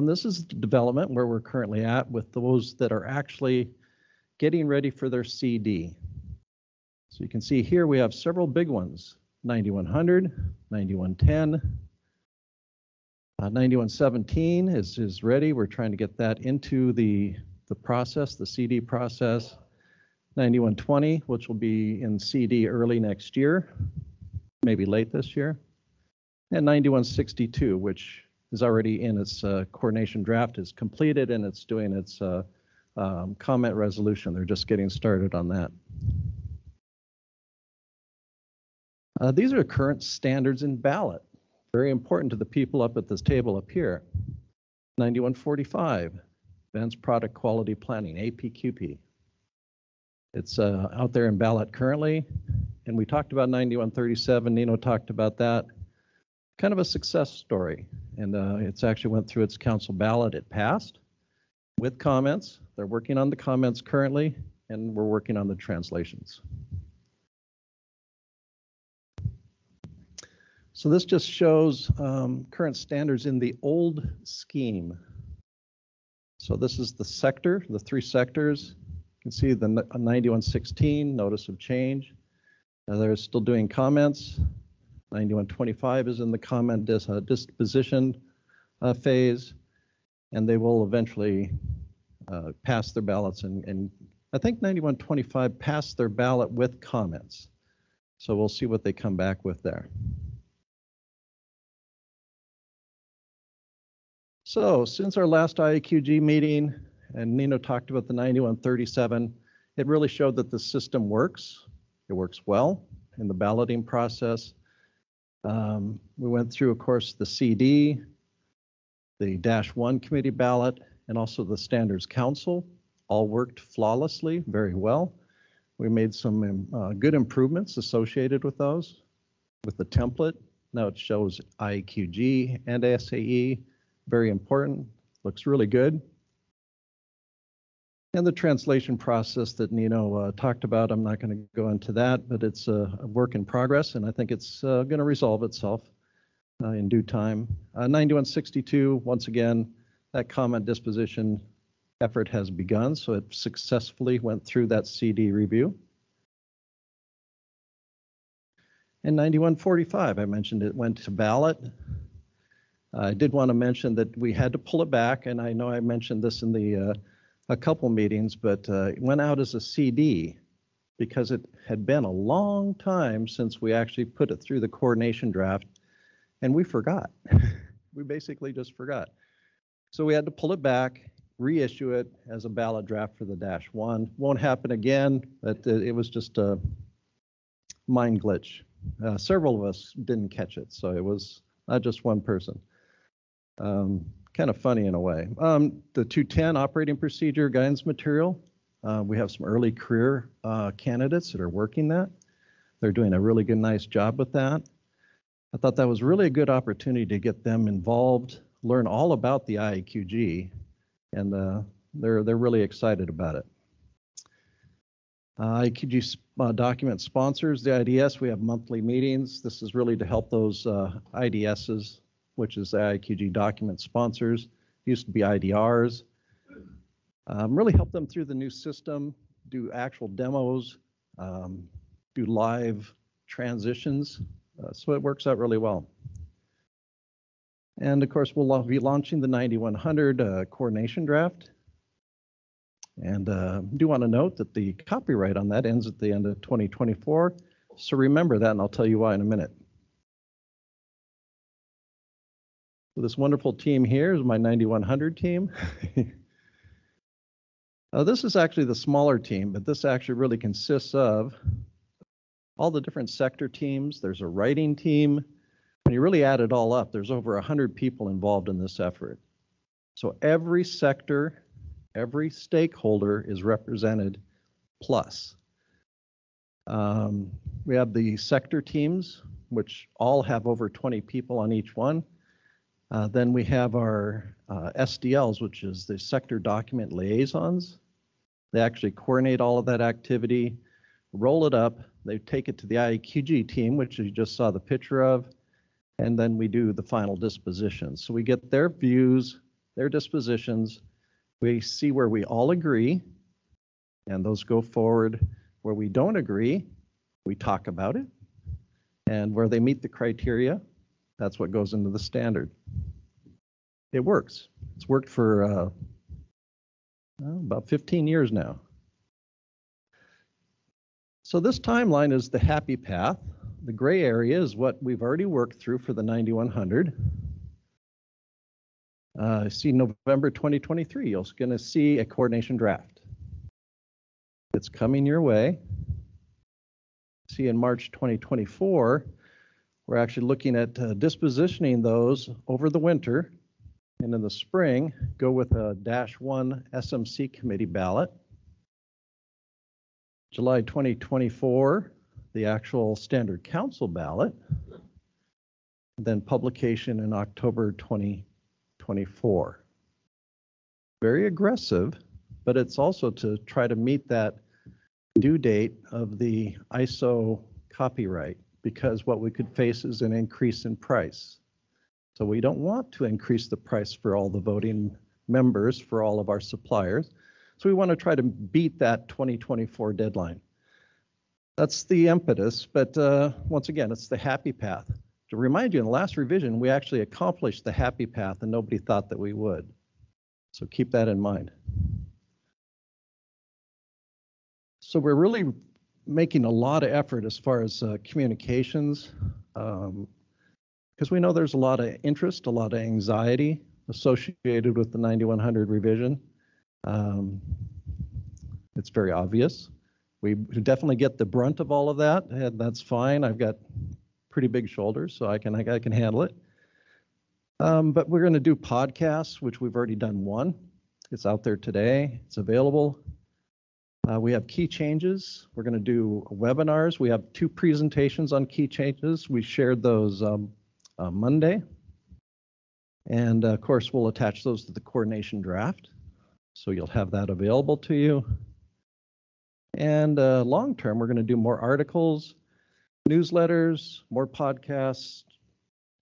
This is development where we're currently at with those that are actually getting ready for their CD. So you can see here we have several big ones, 9100, 9110, 9117 is ready. We're trying to get that into the process, the CD process. 9120, which will be in CD early next year, maybe late this year. And 9162, which is already in its coordination draft, is completed and it's doing its comment resolution. They're just getting started on that. These are current standards in ballot. Very important to the people up at this table up here. 9145, Advanced Product Quality Planning, APQP. It's out there in ballot currently. And we talked about 9137, Nino talked about that. Kind of a success story. And it's actually went through its council ballot. It passed with comments. They're working on the comments currently, and we're working on the translations. So this just shows current standards in the old scheme. So this is the sector, the 3 sectors. You can see the 9116, notice of change. They're still doing comments. 9125 is in the comment disposition phase, and they will eventually pass their ballots. And I think 9125 passed their ballot with comments. So we'll see what they come back with there. So since our last IAQG meeting, and Nino talked about the 9137, it really showed that the system works. It works well, in the balloting process. We went through, of course, the CD, the -1 committee ballot, and also the Standards Council. All worked flawlessly, very well. We made some good improvements associated with those, with the template. Now it shows IAQG and SAE, very important, looks really good. And the translation process that Nino talked about, I'm not going to go into that, but it's a work in progress, and I think it's going to resolve itself in due time. 9162, once again, that comment disposition effort has begun, so it successfully went through that CD review. And 9145, I mentioned it went to ballot. I did want to mention that we had to pull it back, and I know I mentioned this in the a couple meetings, but it went out as a CD because it had been a long time since we actually put it through the coordination draft, and we forgot. We basically just forgot. So we had to pull it back, reissue it as a ballot draft for the -1. Won't happen again, but it was just a mind glitch. Several of us didn't catch it, so it was not just one person. Kind of funny in a way. The 210 operating procedure guidance material, we have some early career candidates that are working that. They're doing a really good, nice job with that. I thought that was really a good opportunity to get them involved, learn all about the IAQG, and they're really excited about it. IAQG document sponsors the IDS. We have monthly meetings. This is really to help those IDSs, which is the IAQG document sponsors, used to be IDRs. Really help them through the new system, do actual demos, do live transitions. So it works out really well. And of course, we'll be launching the 9100 coordination draft. And do want to note that the copyright on that ends at the end of 2024. So remember that, and I'll tell you why in a minute. So this wonderful team here is my 9100 team. This is actually the smaller team, but this actually really consists of all the different sector teams. There's a writing team. When you really add it all up, there's over 100 people involved in this effort. So every sector, every stakeholder is represented plus. We have the sector teams, which all have over 20 people on each one. Then we have our SDLs, which is the sector document liaisons. They actually coordinate all of that activity, roll it up. They take it to the IAQG team, which you just saw the picture of, and then we do the final dispositions. So we get their views, their dispositions. We see where we all agree, and those go forward. Where we don't agree, we talk about it. And where they meet the criteria, that's what goes into the standard. It works. It's worked for about 15 years now. So this timeline is the happy path. The gray area is what we've already worked through for the 9100. See November 2023, you're going to see a coordination draft. It's coming your way. See in March 2024, we're actually looking at dispositioning those over the winter, and in the spring, go with a -1 SMC committee ballot. July 2024, the actual standard council ballot, then publication in October 2024. Very aggressive, but it's also to try to meet that due date of the ISO copyright, because what we could face is an increase in price. So we don't want to increase the price for all the voting members, for all of our suppliers. So we want to try to beat that 2024 deadline. That's the impetus, but once again, it's the happy path. To remind you, in the last revision, we actually accomplished the happy path and nobody thought that we would. So keep that in mind. So we're really making a lot of effort as far as communications, because we know there's a lot of interest, a lot of anxiety associated with the 9100 revision. It's very obvious. We definitely get the brunt of all of that, and that's fine. I've got pretty big shoulders, so I can handle it. But we're going to do podcasts, which we've already done one. It's out there today. It's available. We have key changes. We're going to do webinars. We have 2 presentations on key changes. We shared those Monday. And of course, we'll attach those to the coordination draft. So you'll have that available to you. And long term, we're going to do more articles, newsletters, more podcasts,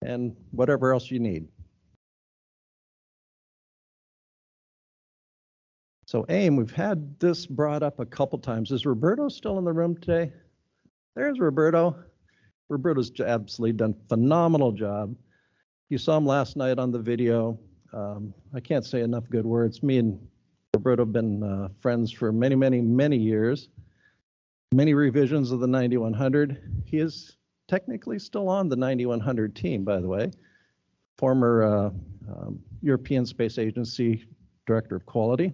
and whatever else you need. So AIM, we've had this brought up a couple times. Is Roberto still in the room today? There's Roberto. Roberto's absolutely done a phenomenal job. You saw him last night on the video. I can't say enough good words. Me and Roberto have been friends for many, many, many years. Many revisions of the 9100. He is technically still on the 9100 team, by the way. Former European Space Agency Director of Quality.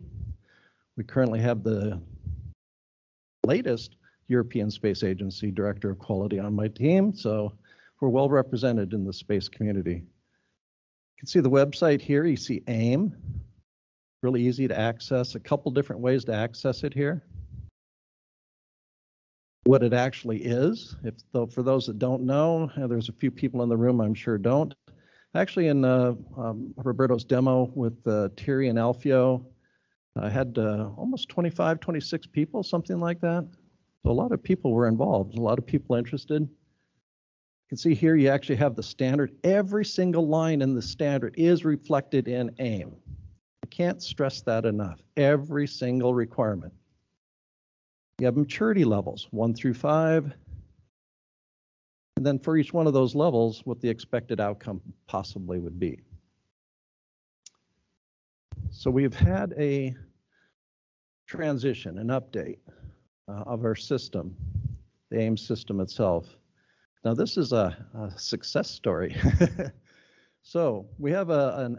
We currently have the latest European Space Agency Director of Quality on my team, so we're well represented in the space community. You can see the website here. You see AIM. Really easy to access. A couple different ways to access it here. What it actually is, though for those that don't know, there's a few people in the room I'm sure don't. Actually, in Roberto's demo with Thierry and Alfio, I had almost 25, 26 people, something like that. So a lot of people were involved, a lot of people interested. You can see here you actually have the standard. Every single line in the standard is reflected in AIM. I can't stress that enough. Every single requirement. You have maturity levels, 1 through 5. And then for each one of those levels, what the expected outcome possibly would be. So we've had a transition, an update of our system, the AIM system itself. Now this is a success story. So we have a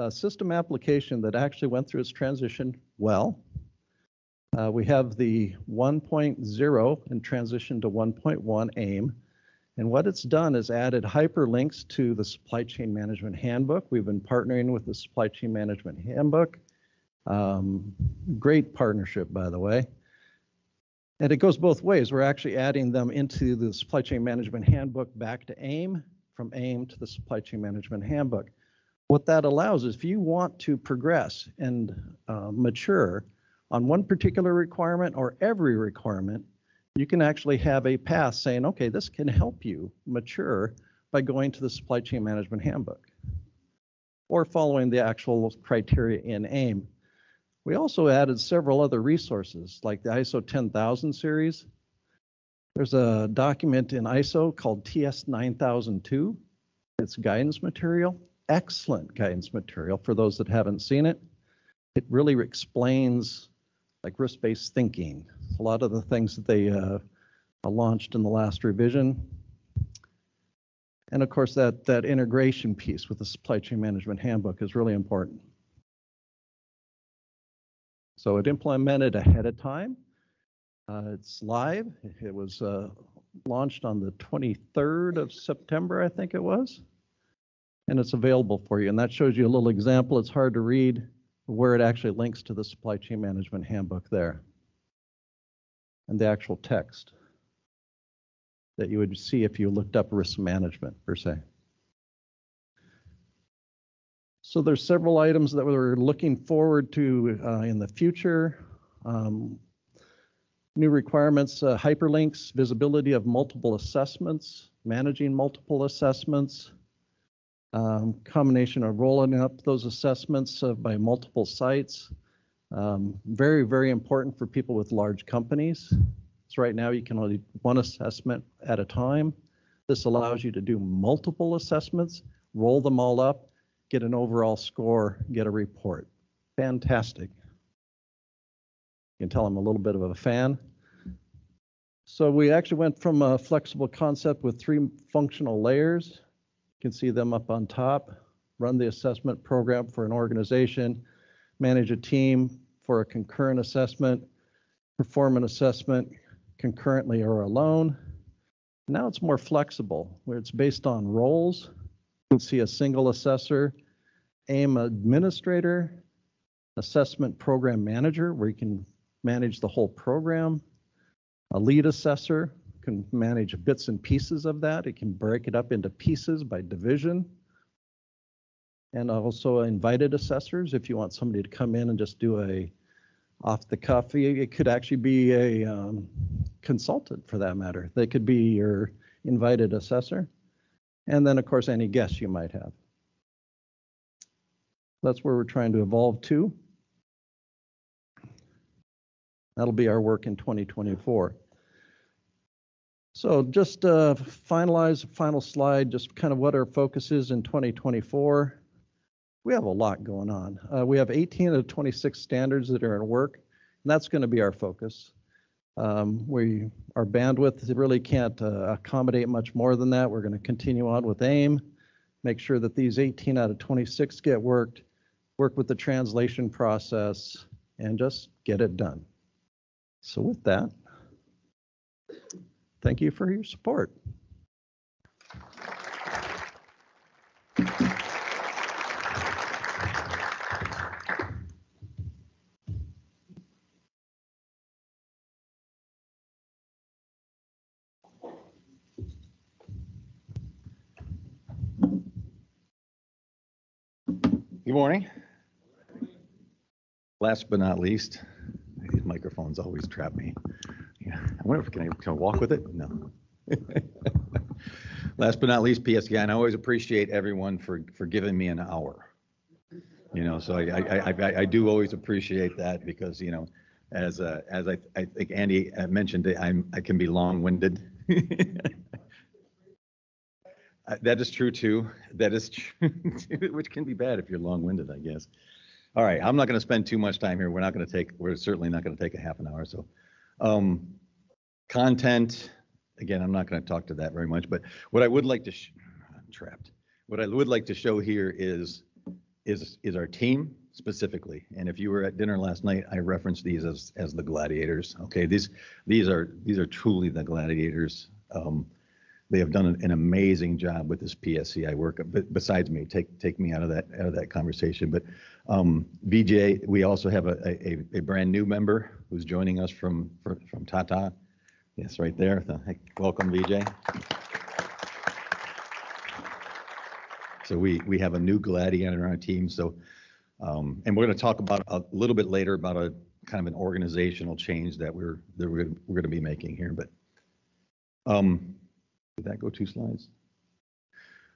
system application that actually went through its transition well. We have the 1.0 and transition to 1.1 AIM. And what it's done is added hyperlinks to the Supply Chain Management Handbook. We've been partnering with the Supply Chain Management Handbook. Great partnership, by the way. And it goes both ways. We're actually adding them into the Supply Chain Management Handbook back to AIM, from AIM to the Supply Chain Management Handbook. What that allows is if you want to progress and mature on one particular requirement or every requirement, you can actually have a path saying, okay, this can help you mature by going to the Supply Chain Management Handbook or following the actual criteria in AIM. We also added several other resources like the ISO 10000 series. There's a document in ISO called TS 9002. It's guidance material, excellent guidance material for those that haven't seen it. It really explains like risk-based thinking, a lot of the things that they launched in the last revision. And of course, that integration piece with the Supply Chain Management Handbook is really important. So it implemented ahead of time. It's live. It was launched on the 23rd of September, I think it was. And it's available for you. And that shows you a little example. It's hard to read where it actually links to the Supply Chain Management Handbook there. And the actual text that you would see if you looked up risk management per se. So there's several items that we're looking forward to in the future. New requirements, hyperlinks, visibility of multiple assessments, managing multiple assessments, combination of rolling up those assessments by multiple sites. Very, very important for people with large companies. So right now you can only one assessment at a time. This allows you to do multiple assessments, roll them all up, get an overall score, get a report. Fantastic. You can tell I'm a little bit of a fan. So we actually went from a flexible concept with 3 functional layers. You can see them up on top. Run the assessment program for an organization, manage a team for a concurrent assessment, perform an assessment, concurrently or alone. Now it's more flexible, where it's based on roles. You can see a single assessor, AIM administrator, assessment program manager, where you can manage the whole program. A lead assessor can manage bits and pieces of that. It can break it up into pieces by division. And also invited assessors, if you want somebody to come in and just do a off the cuff, it could actually be a consultant for that matter. They could be your invited assessor. And then of course, any guests you might have. That's where we're trying to evolve to. That'll be our work in 2024. So just finalize, final slide, just kind of what our focus is in 2024. We have a lot going on. We have 18 of the 26 standards that are in work, and that's going to be our focus. Our bandwidth really can't accommodate much more than that. We're going to continue on with AIM, make sure that these 18 out of 26 get worked, work with the translation process, and just get it done. So with that, thank you for your support. Good morning. Last but not least, these microphones always trap me. Yeah, I wonder if can I walk with it? No. Last but not least, PSK, and I always appreciate everyone for giving me an hour. You know, so I do always appreciate that because, you know, as I think Andy mentioned, I can be long-winded. That is true too. That is true, which can be bad if you're long-winded, I guess. All right, I'm not going to spend too much time here. We're certainly not going to take a half an hour. So, content. Again, I'm not going to talk to that very much. But what I would like to I'm trapped. What I would like to show here is our team specifically. And if you were at dinner last night, I referenced these as the gladiators. Okay, these are truly the gladiators. They have done an amazing job with this PSCI work. But besides me, take me out of that conversation. But VJ, we also have a brand new member who's joining us from Tata. Yes, right there. Welcome, VJ. So we have a new gladiator on our team. So and we're going to talk about a little bit later about a kind of an organizational change that we're going to be making here. But did that go 2 slides?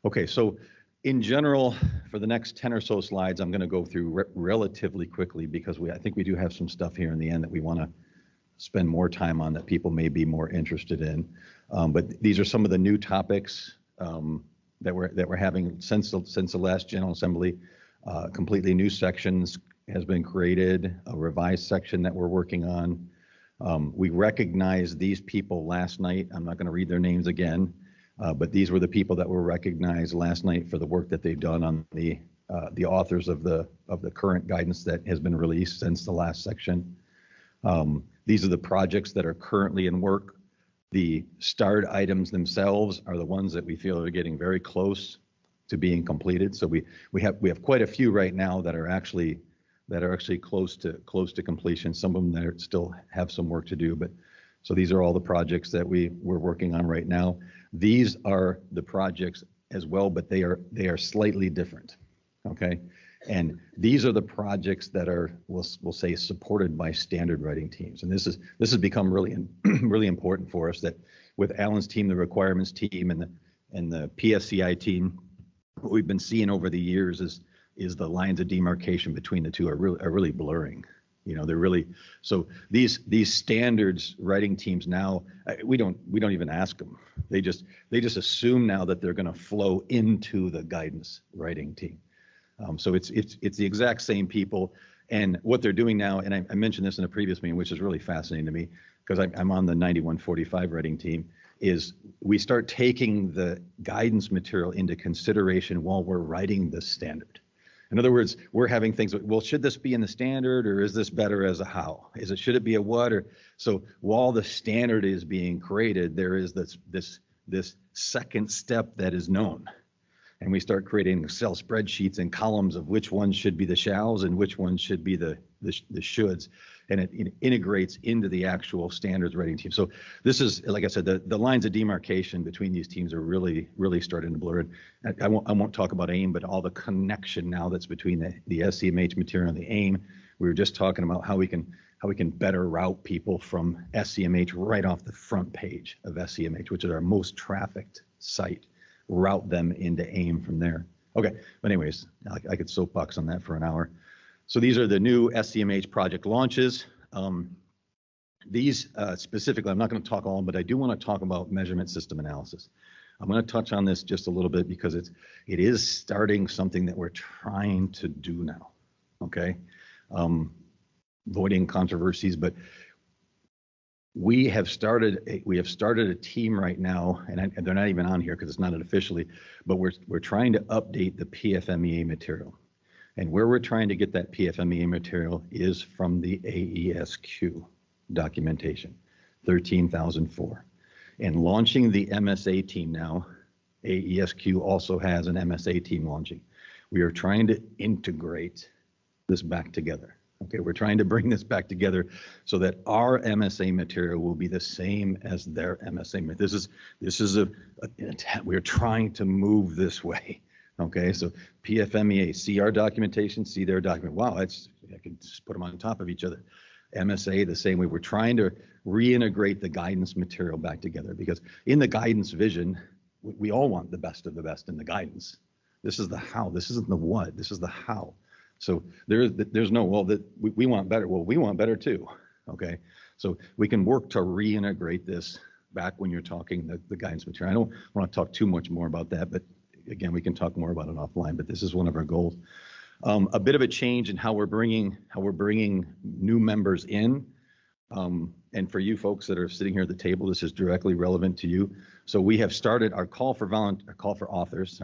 Okay, so in general, for the next 10 or so slides, I'm going to go through relatively quickly because I think we do have some stuff here in the end that we want to spend more time on that people may be more interested in. But these are some of the new topics that we're having since the last General Assembly. Completely new sections has been created, a revised section that we're working on. We recognized these people last night. I'm not going to read their names again, but these were the people that were recognized last night for the work that they've done on the authors of the current guidance that has been released since the last section. These are the projects that are currently in work. The starred items themselves are the ones that we feel are getting very close to being completed. So we have quite a few right now that are actually close to completion. Some of them that still have some work to do, but so these are all the projects that we're working on right now. These are the projects as well, but they are slightly different. Okay, and these are the projects that are we'll say supported by standard writing teams, and this has become really important for us. That with Alan's team, the requirements team, and the PSCI team, what we've been seeing over the years is the lines of demarcation between the two are really blurring. You know, they're really, so these standards writing teams now, we don't even ask them. They just assume now that they're going to flow into the guidance writing team. So it's the exact same people, and what they're doing now, and I mentioned this in a previous meeting, which is really fascinating to me because I'm on the 9145 writing team, is we start taking the guidance material into consideration while we're writing the standard. In other words, we're having things, well, should this be in the standard or is this better as a how? Should it be a what? Or so while the standard is being created, there is this second step that is known. And we start creating Excel spreadsheets and columns of which ones should be the shalls and which ones should be the shoulds. And it integrates into the actual standards writing team. So this is, like I said, the lines of demarcation between these teams are really, really starting to blur. And I won't talk about AIM, but all the connection now that's between the SCMH material and the AIM. We were just talking about how we can better route people from SCMH right off the front page of SCMH, which is our most trafficked site, route them into AIM from there. Okay, but anyways, I could soapbox on that for an hour. So these are the new SCMH project launches. These specifically, I'm not going to talk all, but I do want to talk about measurement system analysis. I'm going to touch on this just a little bit because it is starting something that we're trying to do now. Okay, avoiding controversies, but we have started a team right now, and they're not even on here because it's not officially, but we're trying to update the PFMEA material. And where we're trying to get that PFMEA material is from the AESQ documentation, 13,004. And launching the MSA team now, AESQ also has an MSA team launching. We are trying to integrate this back together. Okay, we're trying to bring this back together so that our MSA material will be the same as their MSA. This is we're trying to move this way. Okay, so PFMEA, see our documentation, see their document. Wow, I can just put them on top of each other. MSA, the same way. We're trying to reintegrate the guidance material back together because in the guidance vision, we all want the best of the best in the guidance. This is the how. This isn't the what. This is the how. So there's no, well, that we want better. Well, we want better too. Okay, so we can work to reintegrate this back when you're talking the guidance material. I don't want to talk too much more about that, but again, we can talk more about it offline, but this is one of our goals. A bit of a change in how we're bringing new members in. And for you folks that are sitting here at the table, this is directly relevant to you. So we have started our call for authors.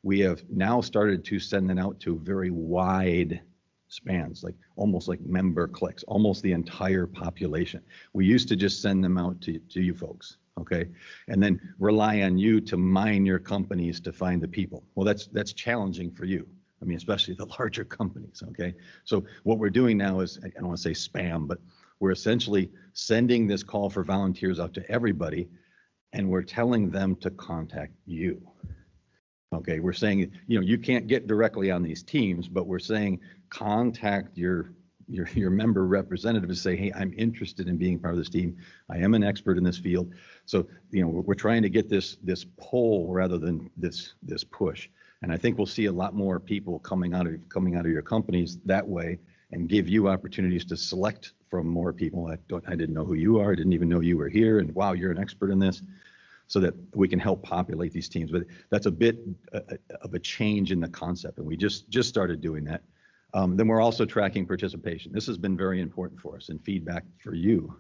We have now started to send them out to very wide spans, like almost like member clicks, almost the entire population. We used to just send them out to you folks. Okay, and then rely on you to mine your companies to find the people. Well, that's challenging for you. I mean, especially the larger companies. Okay, so what we're doing now is, I don't want to say spam, but we're essentially sending this call for volunteers out to everybody, and we're telling them to contact you. Okay, we're saying, you can't get directly on these teams, but we're saying contact your member representative to say, hey, I'm interested in being part of this team. I am an expert in this field. So, we're trying to get this pull rather than this push. And I think we'll see a lot more people coming out of your companies that way and give you opportunities to select from more people. I didn't know who you are. I didn't even know you were here. And wow, you're an expert in this, so that we can help populate these teams. But that's a bit of a change in the concept. And we just started doing that. Then we're also tracking participation. This has been very important for us and feedback for you.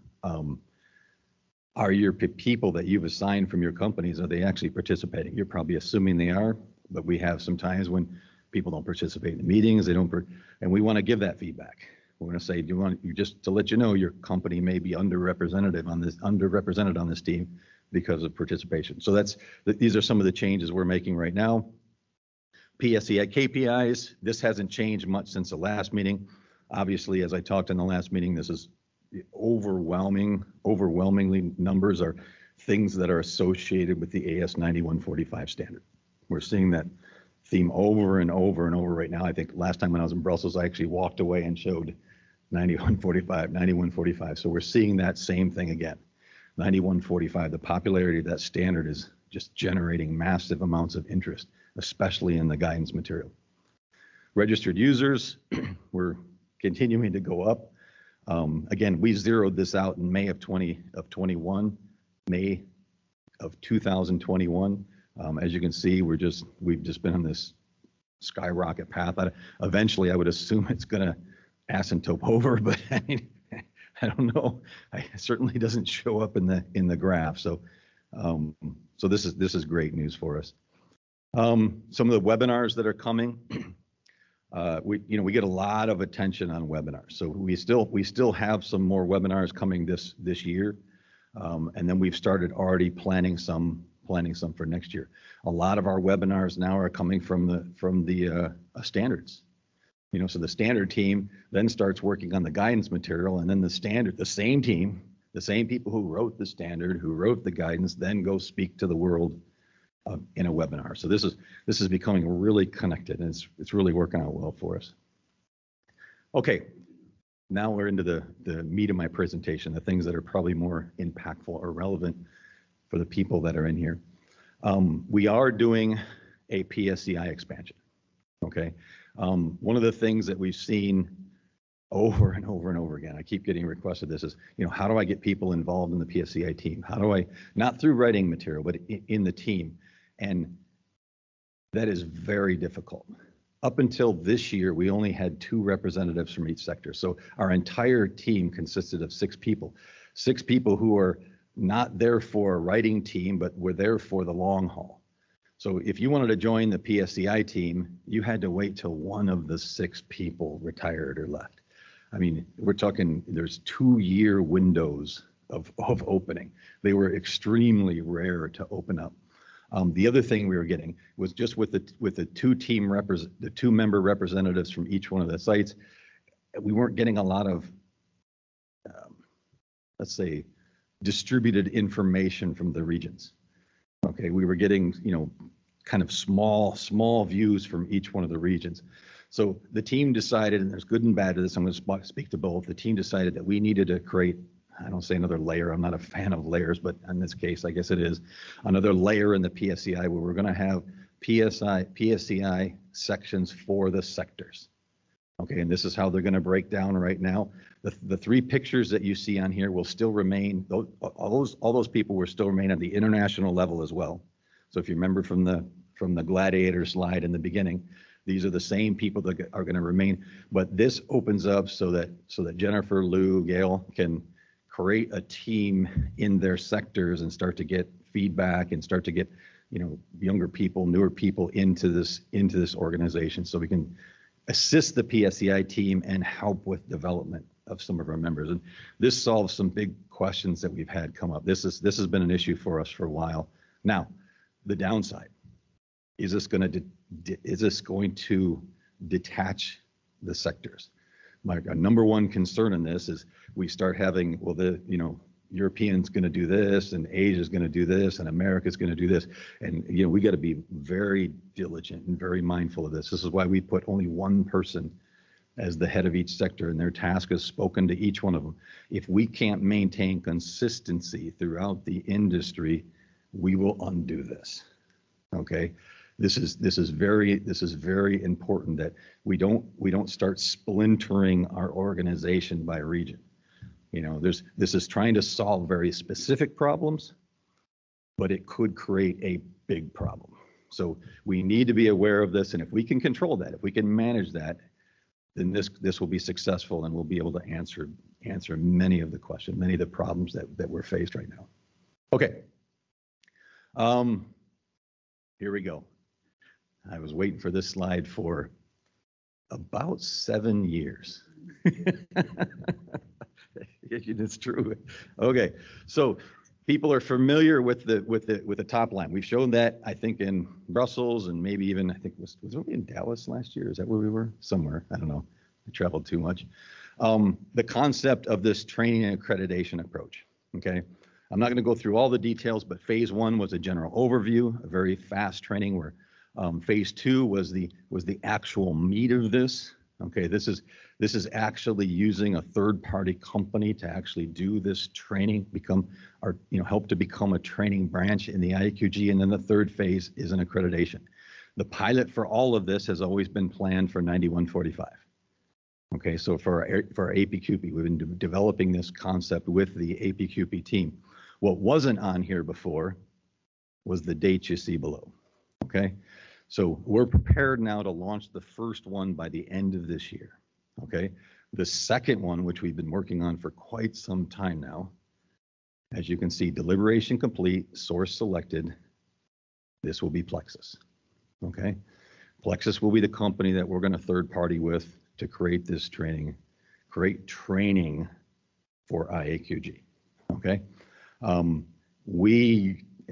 Are your people that you've assigned from your companies, are they actually participating? You're probably assuming they are, but we have some times when people don't participate in the meetings, and we want to give that feedback. We're going to say, just to let you know, your company may be underrepresented on this team because of participation. So these are some of the changes we're making right now. PSE at KPIs, this hasn't changed much since the last meeting. Obviously, as I talked in the last meeting, this is overwhelmingly numbers are things that are associated with the AS 9145 standard. We're seeing that theme over and over and over right now. I think last time when I was in Brussels, I actually walked away and showed 9145. So we're seeing that same thing again. 9145, the popularity of that standard is just generating massive amounts of interest, especially in the guidance material. Registered users, we're continuing to go up. Again, we zeroed this out in May of 2021. As you can see, we've just been on this skyrocket path. Eventually, I would assume it's going to asymptote over, but I mean, I don't know. It certainly doesn't show up in the graph. So this is great news for us. Some of the webinars that are coming, we get a lot of attention on webinars. So we still have some more webinars coming this year. And then we've started already planning some for next year. A lot of our webinars now are coming from the standards. So the standard team then starts working on the guidance material, and then the same team, the same people who wrote the standard, who wrote the guidance, then go speak to the world in a webinar. So this is becoming really connected, and it's really working out well for us. Okay, now we're into the meat of my presentation, the things that are probably more impactful or relevant for the people that are in here. We are doing a PSCI expansion. Okay, one of the things that we've seen over and over and over again, I keep getting requested this, is, how do I get people involved in the PSCI team? How do I, not through writing material, but in the team? And that is very difficult. Up until this year, we only had 2 representatives from each sector. So our entire team consisted of 6 people who are not there for a writing team, but were there for the long haul. So if you wanted to join the PSCI team, you had to wait till one of the 6 people retired or left. I mean, we're talking, there's 2-year windows of opening. They were extremely rare to open up. The other thing we were getting was just with the 2 member representatives from each one of the sites, we weren't getting a lot of, let's say, distributed information from the regions. Okay, we were getting, kind of small views from each one of the regions. So the team decided, and there's good and bad to this, I'm going to speak to both. The team decided that we needed to create, I don't say another layer, I'm not a fan of layers, but in this case, I guess it is, another layer in the PSCI where we're going to have PSCI sections for the sectors. Okay, and this is how they're going to break down right now. The 3 pictures that you see on here will still remain, all those people will still remain at the international level as well. So if you remember from the gladiator slide in the beginning, these are the same people that are going to remain, but this opens up so that Jennifer, Lou, Gail can create a team in their sectors and start to get feedback and start to get, younger people, newer people into this organization, so we can assist the PSCI team and help with development of some of our members. And this solves some big questions that we've had come up. This has been an issue for us for a while. Now, the downside, is this going to detach the sectors? My number one concern in this is we start having, Europeans going to do this, and Asia's going to do this, and America's going to do this. And, we got to be very diligent and very mindful of this. This is why we put only one person as the head of each sector, and their task is spoken to each one of them. If we can't maintain consistency throughout the industry, we will undo this. Okay, this is very important that we don't start splintering our organization by region. This is trying to solve very specific problems, but it could create a big problem. So we need to be aware of this, and if we can control that, if we can manage that, then this will be successful, and we'll be able to answer many of the questions, many of the problems that we're faced right now. Okay. Here we go. I was waiting for this slide for about 7 years. It's true. Okay, so people are familiar with the top line. We've shown that, I think, in Brussels, and maybe even, I think was we in Dallas last year? Is that where we were? Somewhere, I don't know. I traveled too much. The concept of this training and accreditation approach. Okay. I'm not going to go through all the details, but phase 1 was a general overview, a very fast training, where phase 2 was the actual meat of this. Okay, this is actually using a third-party company to actually do this training, help to become a training branch in the IAQG, and then the third phase is an accreditation. The pilot for all of this has always been planned for 9145. Okay, so for our APQP, we've been developing this concept with the APQP team. What wasn't on here before was the dates you see below. Okay, so we're prepared now to launch the first one by the end of this year. Okay, the second one, which we've been working on for quite some time now, as you can see, deliberation complete, source selected. This will be Plexus. Okay. Plexus will be the company that we're going to third party with to create this training, create training for IAQG. Okay. And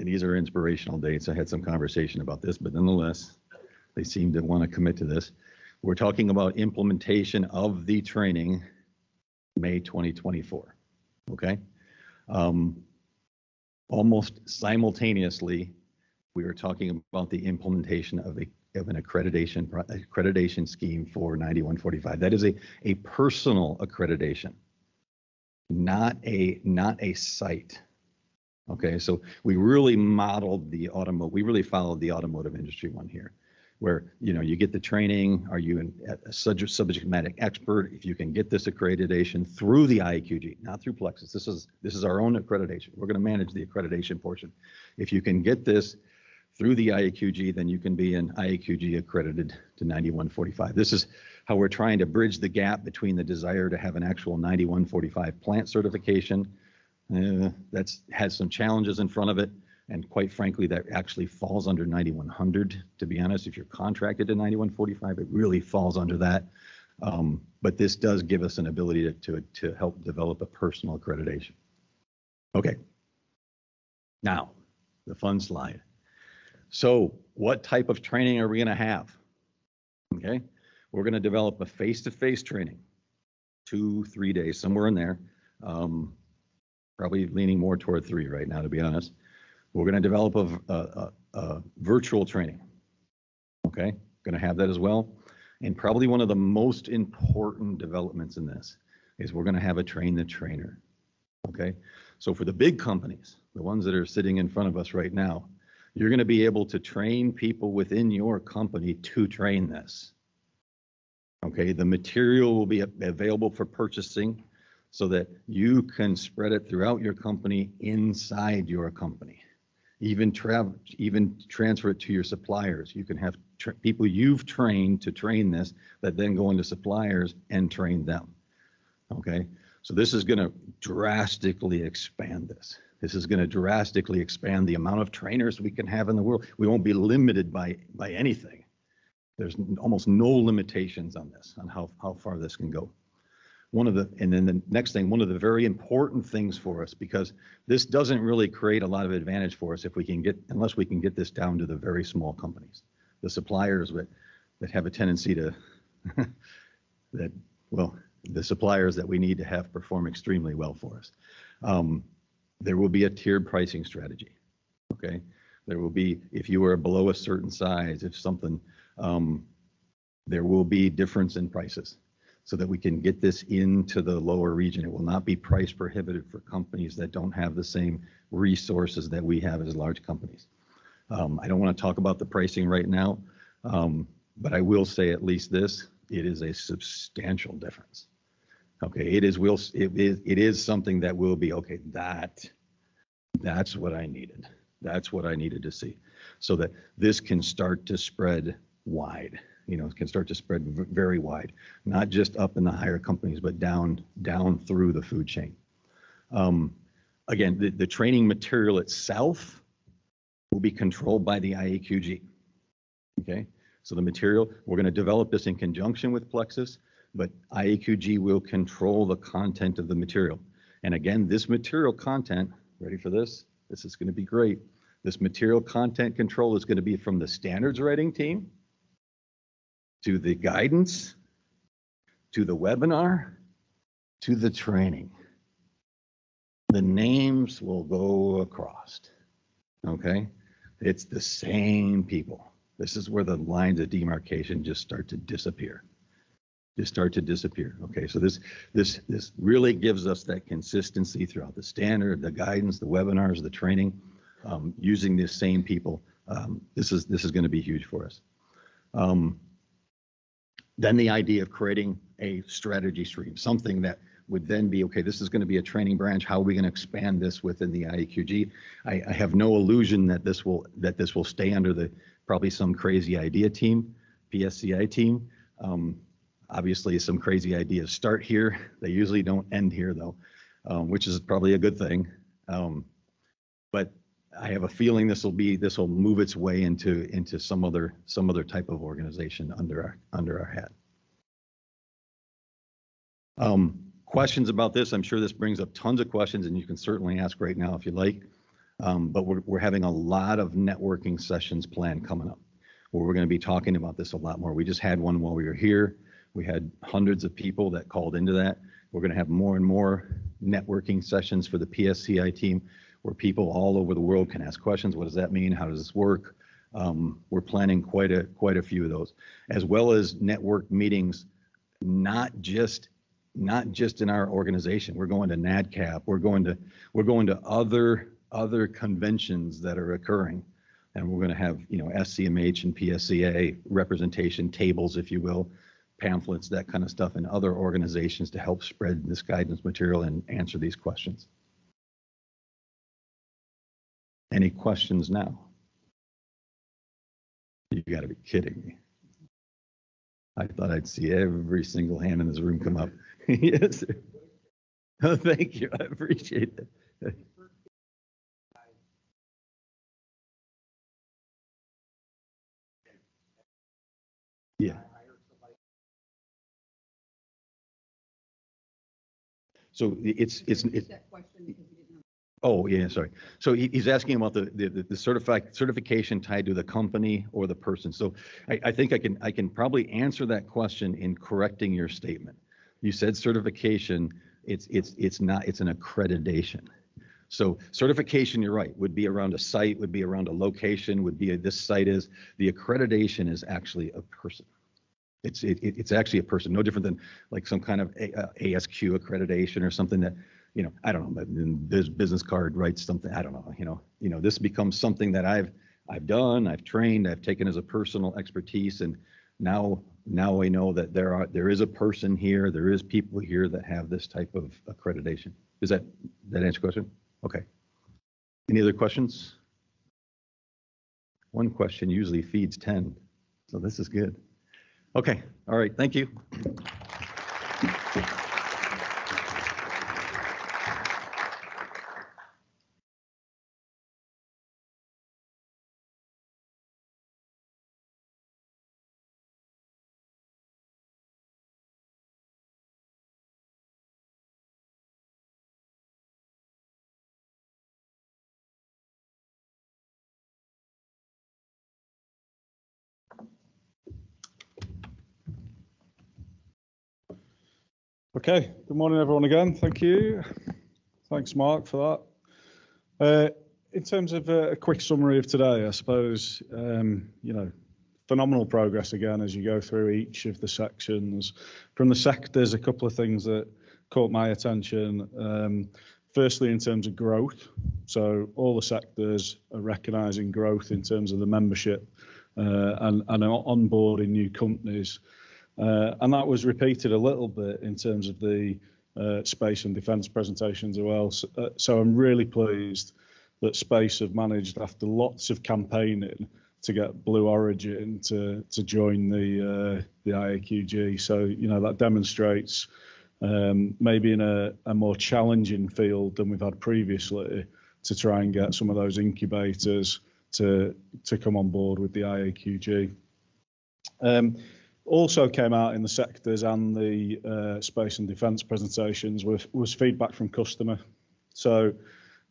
these are inspirational dates. I had some conversation about this, but nonetheless, they seem to want to commit to this. We're talking about implementation of the training May 2024. Okay. Almost simultaneously, we were talking about the implementation of an accreditation scheme for 9145. That is a personal accreditation, not a site. Okay, so we really followed the automotive industry one here, where you get the training. Are you a subject matter expert? If you can get this accreditation through the IAQG, not through Plexus. This is our own accreditation. We're going to manage the accreditation portion. If you can get this through the IAQG, then you can be an IAQG accredited to 9145. This is how we're trying to bridge the gap between the desire to have an actual 9145 plant certification. That's has some challenges in front of it. And quite frankly, that actually falls under 9100. To be honest, if you're contracted to 9145, it really falls under that. But this does give us an ability to help develop a personal accreditation. Okay. Now, the fun slide. So what type of training are we going to have? Okay. We're going to develop a face-to-face training, 2-3 days, somewhere in there. Probably leaning more toward 3 right now, to be honest. We're going to develop a virtual training. Okay, going to have that as well. And probably one of the most important developments in this is we're going to have a train the trainer. Okay, so for the big companies, the ones that are sitting in front of us right now, you're going to be able to train people within your company to train this. Okay, the material will be available for purchasing so that you can spread it throughout your company, inside your company. Even transfer it to your suppliers. You can have people you've trained to train this that then go into suppliers and train them. Okay, so this is going to drastically expand this. This is going to drastically expand the amount of trainers we can have in the world. We won't be limited by anything. There's almost no limitations on this, on how far this can go. And then the next thing, one of the very important things for us, because this doesn't really create a lot of advantage for us unless we can get this down to the very small companies, the suppliers that have a tendency to, the suppliers that we need to have perform extremely well for us. There will be a tiered pricing strategy. Okay. There will be, if you are below a certain size, there will be difference in prices, so that we can get this into the lower region. It will not be price prohibitive for companies that don't have the same resources that we have as large companies. I don't want to talk about the pricing right now, but I will say at least this: it is a substantial difference. Okay, it is something that will be okay. That's what I needed. That's what I needed to see, so that this can start to spread wide. It can start to spread very wide, not just up in the higher companies, but down through the food chain. Again, the training material itself will be controlled by the IAQG. Okay, so the material, we're going to develop this in conjunction with Plexus, but IAQG will control the content of the material. And again, this material content, ready for this? This is going to be great. This material content control is going to be from the standards writing team, to the guidance, to the webinar, to the training. The names will go across. Okay? It's the same people. This is where the lines of demarcation just start to disappear. Okay, so this really gives us that consistency throughout the standard, the guidance, the webinars, the training, using the same people. This is going to be huge for us. Then the idea of creating a strategy stream, something that would then be, okay, this is going to be a training branch. How are we going to expand this within the IAQG? I have no illusion that this will stay under probably some crazy idea team, PSCI team. Obviously, some crazy ideas start here. They usually don't end here, though, which is probably a good thing. But I have a feeling this will move its way into some other type of organization under our hat. Questions about this? I'm sure this brings up tons of questions, and you can certainly ask right now if you like. But we're having a lot of networking sessions planned coming up, where we're going to be talking about this a lot more. We just had one while we were here. We had hundreds of people that called into that. We're going to have more and more networking sessions for the PSCI team, where people all over the world can ask questions. What does that mean? How does this work? We're planning quite a few of those, as well as network meetings, not just in our organization. We're going to NADCAP. We're going to other conventions that are occurring, and we're going to have SCMH and PSCA representation tables, if you will, pamphlets, that kind of stuff, in other organizations to help spread this guidance material and answer these questions. Any questions now? You got to be kidding me. I thought I'd see every single hand in this room come up. Yes. Oh, thank you. I appreciate that. Yeah. So it's oh yeah, sorry. So he's asking about the certification tied to the company or the person. So I think I can probably answer that question in correcting your statement. You said certification. It's not. It's an accreditation. So certification, you're right, would be around a site, would be around a location, would be this site is. The accreditation is actually a person. It's actually a person, no different than like some kind of ASQ accreditation or something that, I don't know, this business card writes something, I don't know, this becomes something that I've done, I've trained, I've taken as a personal expertise, and now I know that there is a person here, there is people here that have this type of accreditation. Does that answer your question? Okay. Any other questions? One question usually feeds 10, so this is good. Okay, all right, thank you. Okay, good morning everyone again. Thank you. Thanks Mark for that. In terms of a quick summary of today, I suppose, phenomenal progress again as you go through each of the sections. From the sectors, a couple of things that caught my attention. Firstly, in terms of growth. So all the sectors are recognising growth in terms of the membership and onboarding new companies. And that was repeated a little bit in terms of the space and defence presentations as well. So I'm really pleased that Space have managed, after lots of campaigning, to get Blue Origin to join the IAQG. So, that demonstrates maybe in a more challenging field than we've had previously, to try and get some of those incubators to come on board with the IAQG. Also came out in the sectors and the space and defence presentations was feedback from customer. So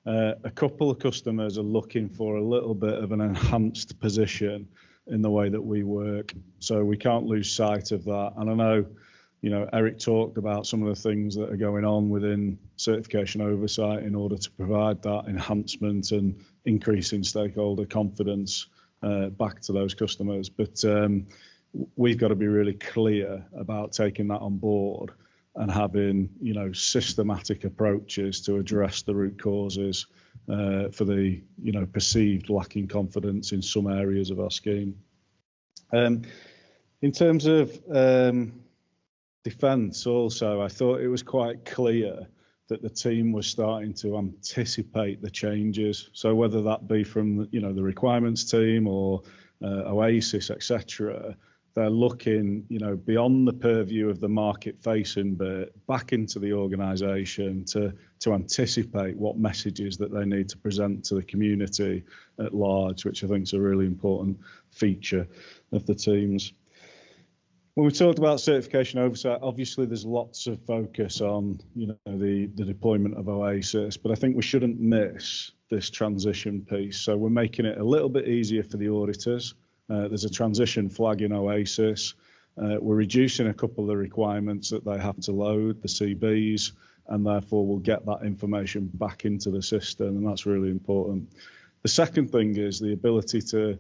a couple of customers are looking for a little bit of an enhanced position in the way that we work. So we can't lose sight of that. And I know, Eric talked about some of the things that are going on within certification oversight in order to provide that enhancement and increasing stakeholder confidence back to those customers. But we've got to be really clear about taking that on board and having, systematic approaches to address the root causes for the, perceived lacking confidence in some areas of our scheme. In terms of defence also, I thought it was quite clear that the team was starting to anticipate the changes. So whether that be from, the requirements team or OASIS, etc., they're looking, beyond the purview of the market-facing bit back into the organisation to anticipate what messages that they need to present to the community at large, which I think is a really important feature of the teams. When we talked about certification oversight, obviously there's lots of focus on, the deployment of Oasis, but I think we shouldn't miss this transition piece. So we're making it a little bit easier for the auditors. There's a transition flag in Oasis. We're reducing a couple of the requirements that they have to load, the CBs, and therefore we'll get that information back into the system, and that's really important. The second thing is the ability to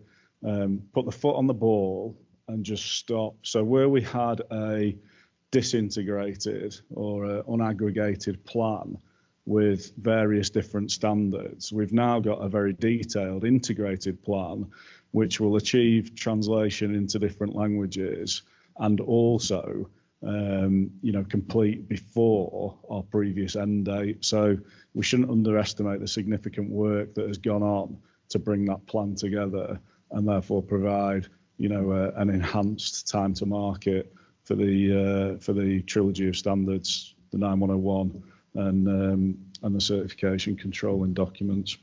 put the foot on the ball and just stop. So where we had a disintegrated or unaggregated plan with various different standards, we've now got a very detailed integrated plan which will achieve translation into different languages and also complete before our previous end date. So we shouldn't underestimate the significant work that has gone on to bring that plan together and therefore provide an enhanced time to market for the trilogy of standards, the 9101 and the certification controlling documents.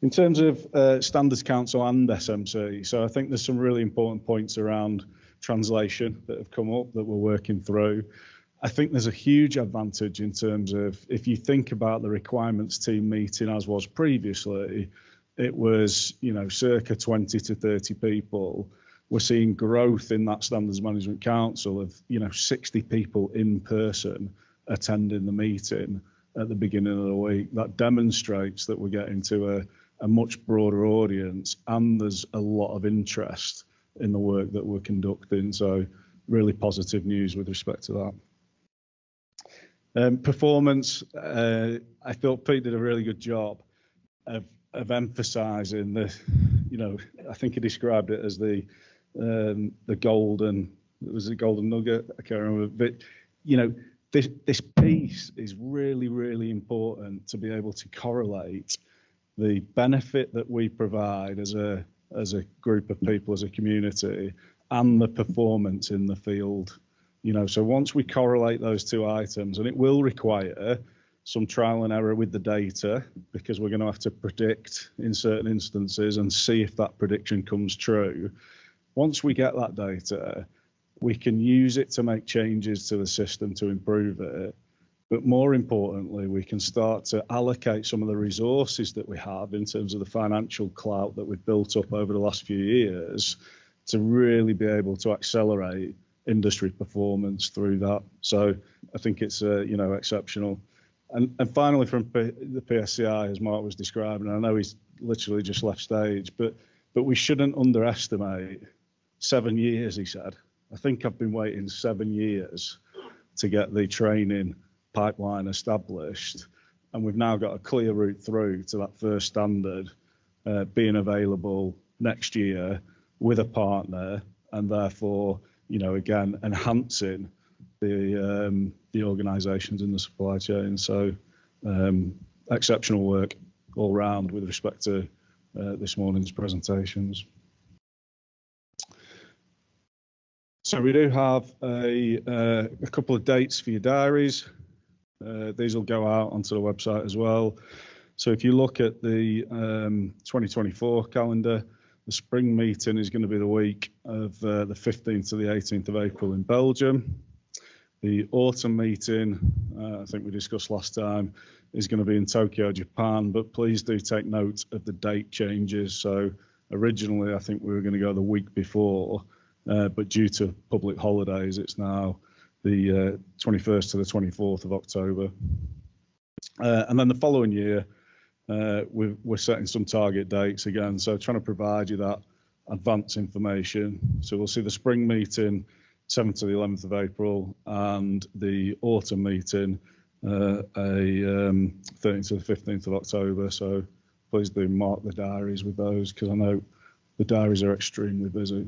In terms of Standards Council and SMC, so I think there's some really important points around translation that have come up that we're working through. I think there's a huge advantage in terms of if you think about the requirements team meeting as was previously, it was circa 20 to 30 people. We're seeing growth in that Standards Management Council of 60 people in person attending the meeting at the beginning of the week. That demonstrates that we're getting to a much broader audience and there's a lot of interest in the work that we're conducting. So really positive news with respect to that. Performance, I thought Pete did a really good job of emphasising I think he described it as the golden, it was a golden nugget, I can't remember, but this piece is really, really important to be able to correlate the benefit that we provide as a group of people, as a community, and the performance in the field. So once we correlate those two items, and it will require some trial and error with the data, because we're going to have to predict in certain instances and see if that prediction comes true. Once we get that data, we can use it to make changes to the system to improve it. But more importantly, we can start to allocate some of the resources that we have in terms of the financial clout that we've built up over the last few years to really be able to accelerate industry performance through that. So I think it's exceptional. And finally, from the PSCI, as Mark was describing, I know he's literally just left stage, but we shouldn't underestimate 7 years, he said. I think I've been waiting 7 years to get the training pipeline established, and we've now got a clear route through to that first standard being available next year with a partner, and therefore, again, enhancing the organisations in the supply chain. So exceptional work all round with respect to this morning's presentations. So we do have a couple of dates for your diaries. These will go out onto the website as well. So if you look at the 2024 calendar, the spring meeting is going to be the week of the 15th to the 18th of April in Belgium. The autumn meeting, I think we discussed last time, is going to be in Tokyo, Japan, but please do take note of the date changes. So originally, I think we were going to go the week before, but due to public holidays, it's now the 21st to the 24th of October. And then the following year, we're setting some target dates again, so trying to provide you that advance information. So we'll see the spring meeting 7th to the 11th of April and the autumn meeting 13th to the 15th of October. So please do mark the diaries with those, because I know the diaries are extremely busy.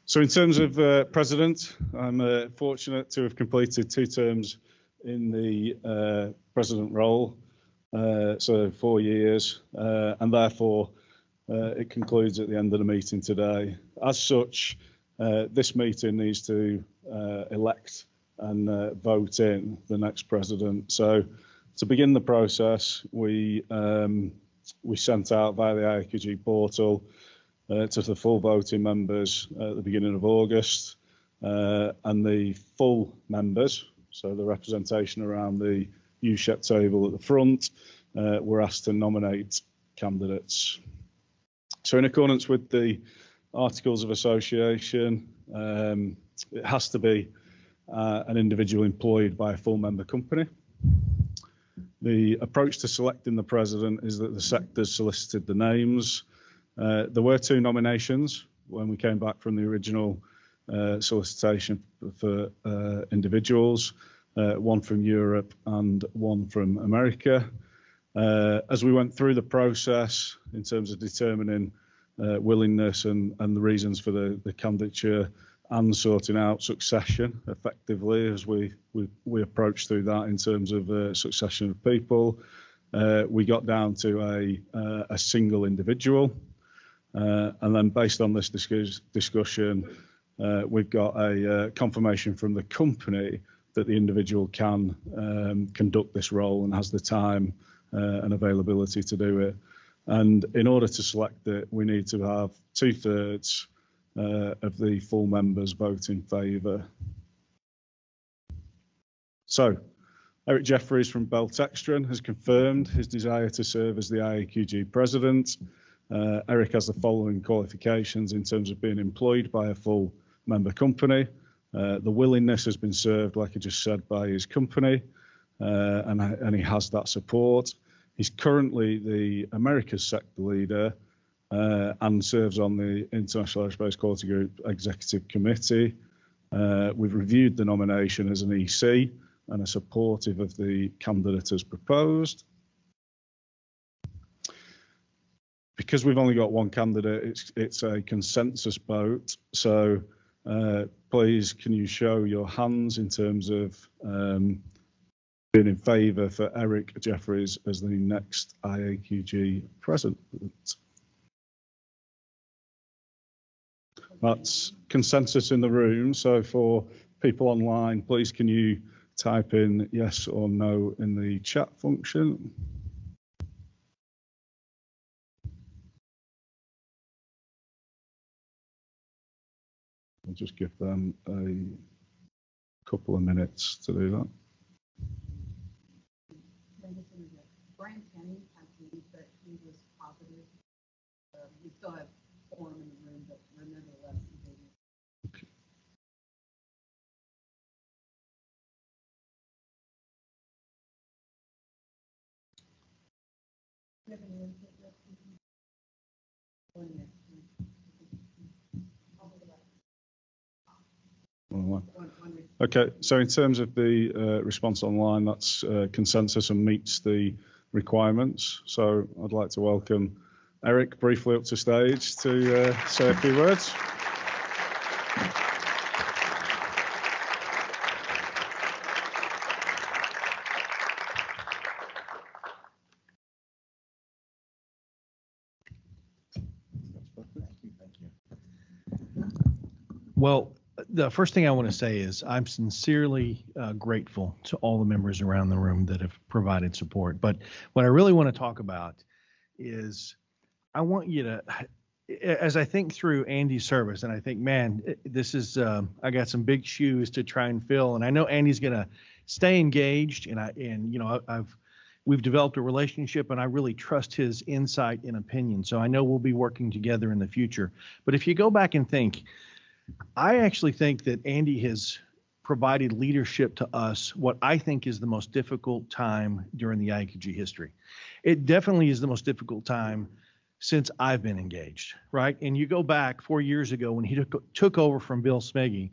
So in terms of president, I'm fortunate to have completed 2 terms in the president role, so 4 years, and therefore it concludes at the end of the meeting today. As such, this meeting needs to elect and vote in the next president. So to begin the process, we sent out via the IAQG portal to the full voting members at the beginning of August, and the full members, so the representation around the U-shaped table at the front, were asked to nominate candidates. So in accordance with the Articles of Association, it has to be an individual employed by a full member company. The approach to selecting the president is that the sectors solicited the names. There were 2 nominations when we came back from the original solicitation for individuals, one from Europe and one from America. As we went through the process in terms of determining willingness and the reasons for the candidature and sorting out succession effectively as we approached through that in terms of succession of people, we got down to a single individual. And then based on this discussion, we've got a confirmation from the company that the individual can conduct this role and has the time and availability to do it. And in order to select it, we need to have 2/3 of the full members vote in favour. So, Eric Jeffries from Bell Textron has confirmed his desire to serve as the IAQG president. Eric has the following qualifications in terms of being employed by a full member company. The willingness has been served, like I just said, by his company, and he has that support. He's currently the Americas sector leader and serves on the International Aerospace Quality Group Executive Committee. We've reviewed the nomination as an EC and are supportive of the candidate as proposed. Because we've only got one candidate, it's a consensus vote. So please, can you show your hands in terms of being in favour for Eric Jeffries as the next IAQG president? That's consensus in the room. So for people online, please can you type in yes or no in the chat function? I'll just give them a couple of minutes to do that. Brian Kenny, I believe that he was positive. We still have quorum in the room, but nonetheless, Okay. Okay, so in terms of the response online, that's consensus and meets the requirements. So I'd like to welcome Eric briefly up to stage to say a few words. Well, the first thing I want to say is I'm sincerely grateful to all the members around the room that have provided support. But what I really want to talk about is I want you to, as I think through Andy's service, and I think, man, this is, I got some big shoes to try and fill. And I know Andy's going to stay engaged, we've developed a relationship, and I really trust his insight and opinion. So I know we'll be working together in the future. But if you go back and think, I actually think that Andy has provided leadership to us, what I think is the most difficult time during the IAQG history. It definitely is the most difficult time since I've been engaged, right? And you go back 4 years ago when he took over from Bill Smeggy,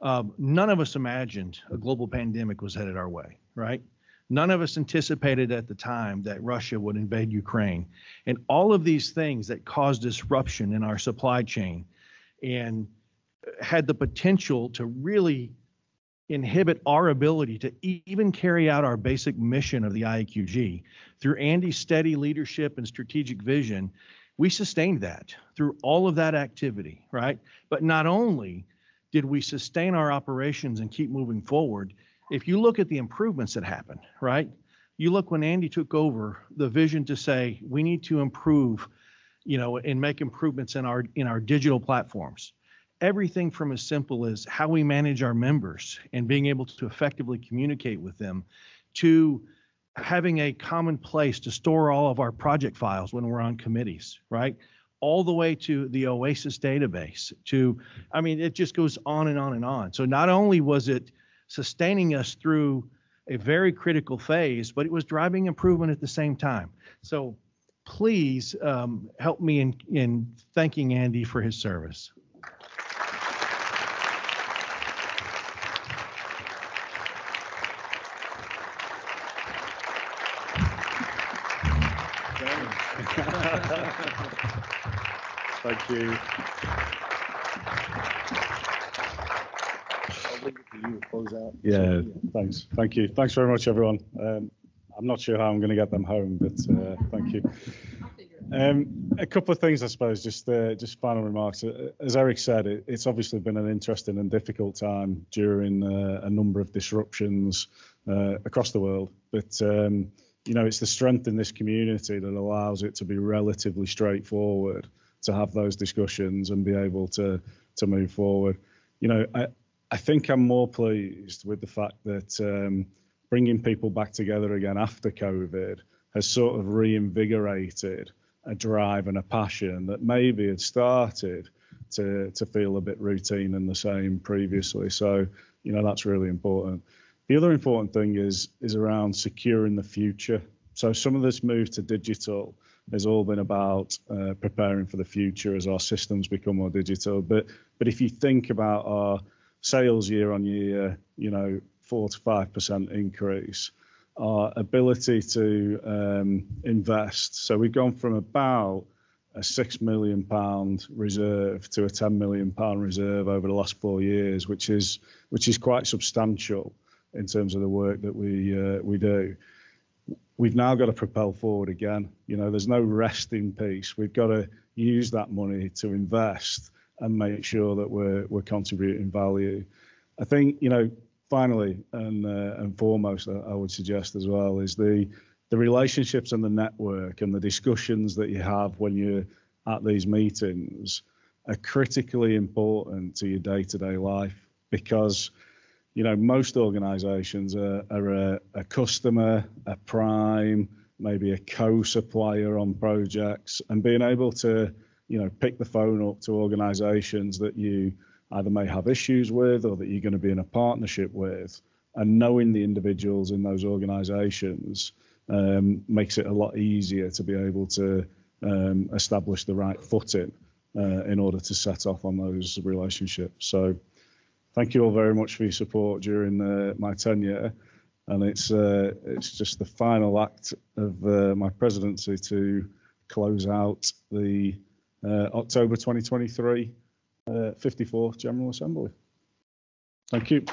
none of us imagined a global pandemic was headed our way, right? None of us anticipated at the time that Russia would invade Ukraine. And all of these things that caused disruption in our supply chain and had the potential to really inhibit our ability to even carry out our basic mission of the IAQG. Through Andy's steady leadership and strategic vision, We sustained that through all of that activity, right? But not only did we sustain our operations and keep moving forward, if you look at the improvements that happened, right? You look when Andy took over, the vision to say we need to improve, and make improvements in our digital platforms. Everything from as simple as how we manage our members and being able to effectively communicate with them, to having a common place to store all of our project files when we're on committees, right? All the way to the Oasis database it just goes on and on and on. So not only was it sustaining us through a very critical phase, but it was driving improvement at the same time. So please help me in thanking Andy for his service. Thank you. Yeah, thanks. Thank you. Thanks very much, everyone. I'm not sure how I'm going to get them home, but thank you. A couple of things, I suppose, just final remarks. As Eric said, it's obviously been an interesting and difficult time during a number of disruptions across the world. But, it's the strength in this community that allows it to be relatively straightforward to have those discussions and be able to move forward. I think I'm more pleased with the fact that bringing people back together again after COVID has sort of reinvigorated a drive and a passion that maybe had started to feel a bit routine and the same previously. So, that's really important. The other important thing is around securing the future. So some of this move to digital has all been about preparing for the future as our systems become more digital. But if you think about our sales year on year, 4 to 5% increase, our ability to invest. So we've gone from about a £6 million reserve to a £10 million reserve over the last 4 years, which is quite substantial in terms of the work that we do. We've now got to propel forward again. There's no resting peace. We've got to use that money to invest and make sure that we're contributing value. I think, finally and foremost, I would suggest as well, is the relationships and the network and the discussions that you have when you're at these meetings are critically important to your day-to-day life, because most organizations are a customer, a prime, maybe a co-supplier on projects, and being able to pick the phone up to organizations that you either may have issues with or that you're going to be in a partnership with, and knowing the individuals in those organizations makes it a lot easier to be able to establish the right footing in order to set off on those relationships. So thank you all very much for your support during my tenure, and it's just the final act of my presidency to close out the October 2023 54th General Assembly. Thank you.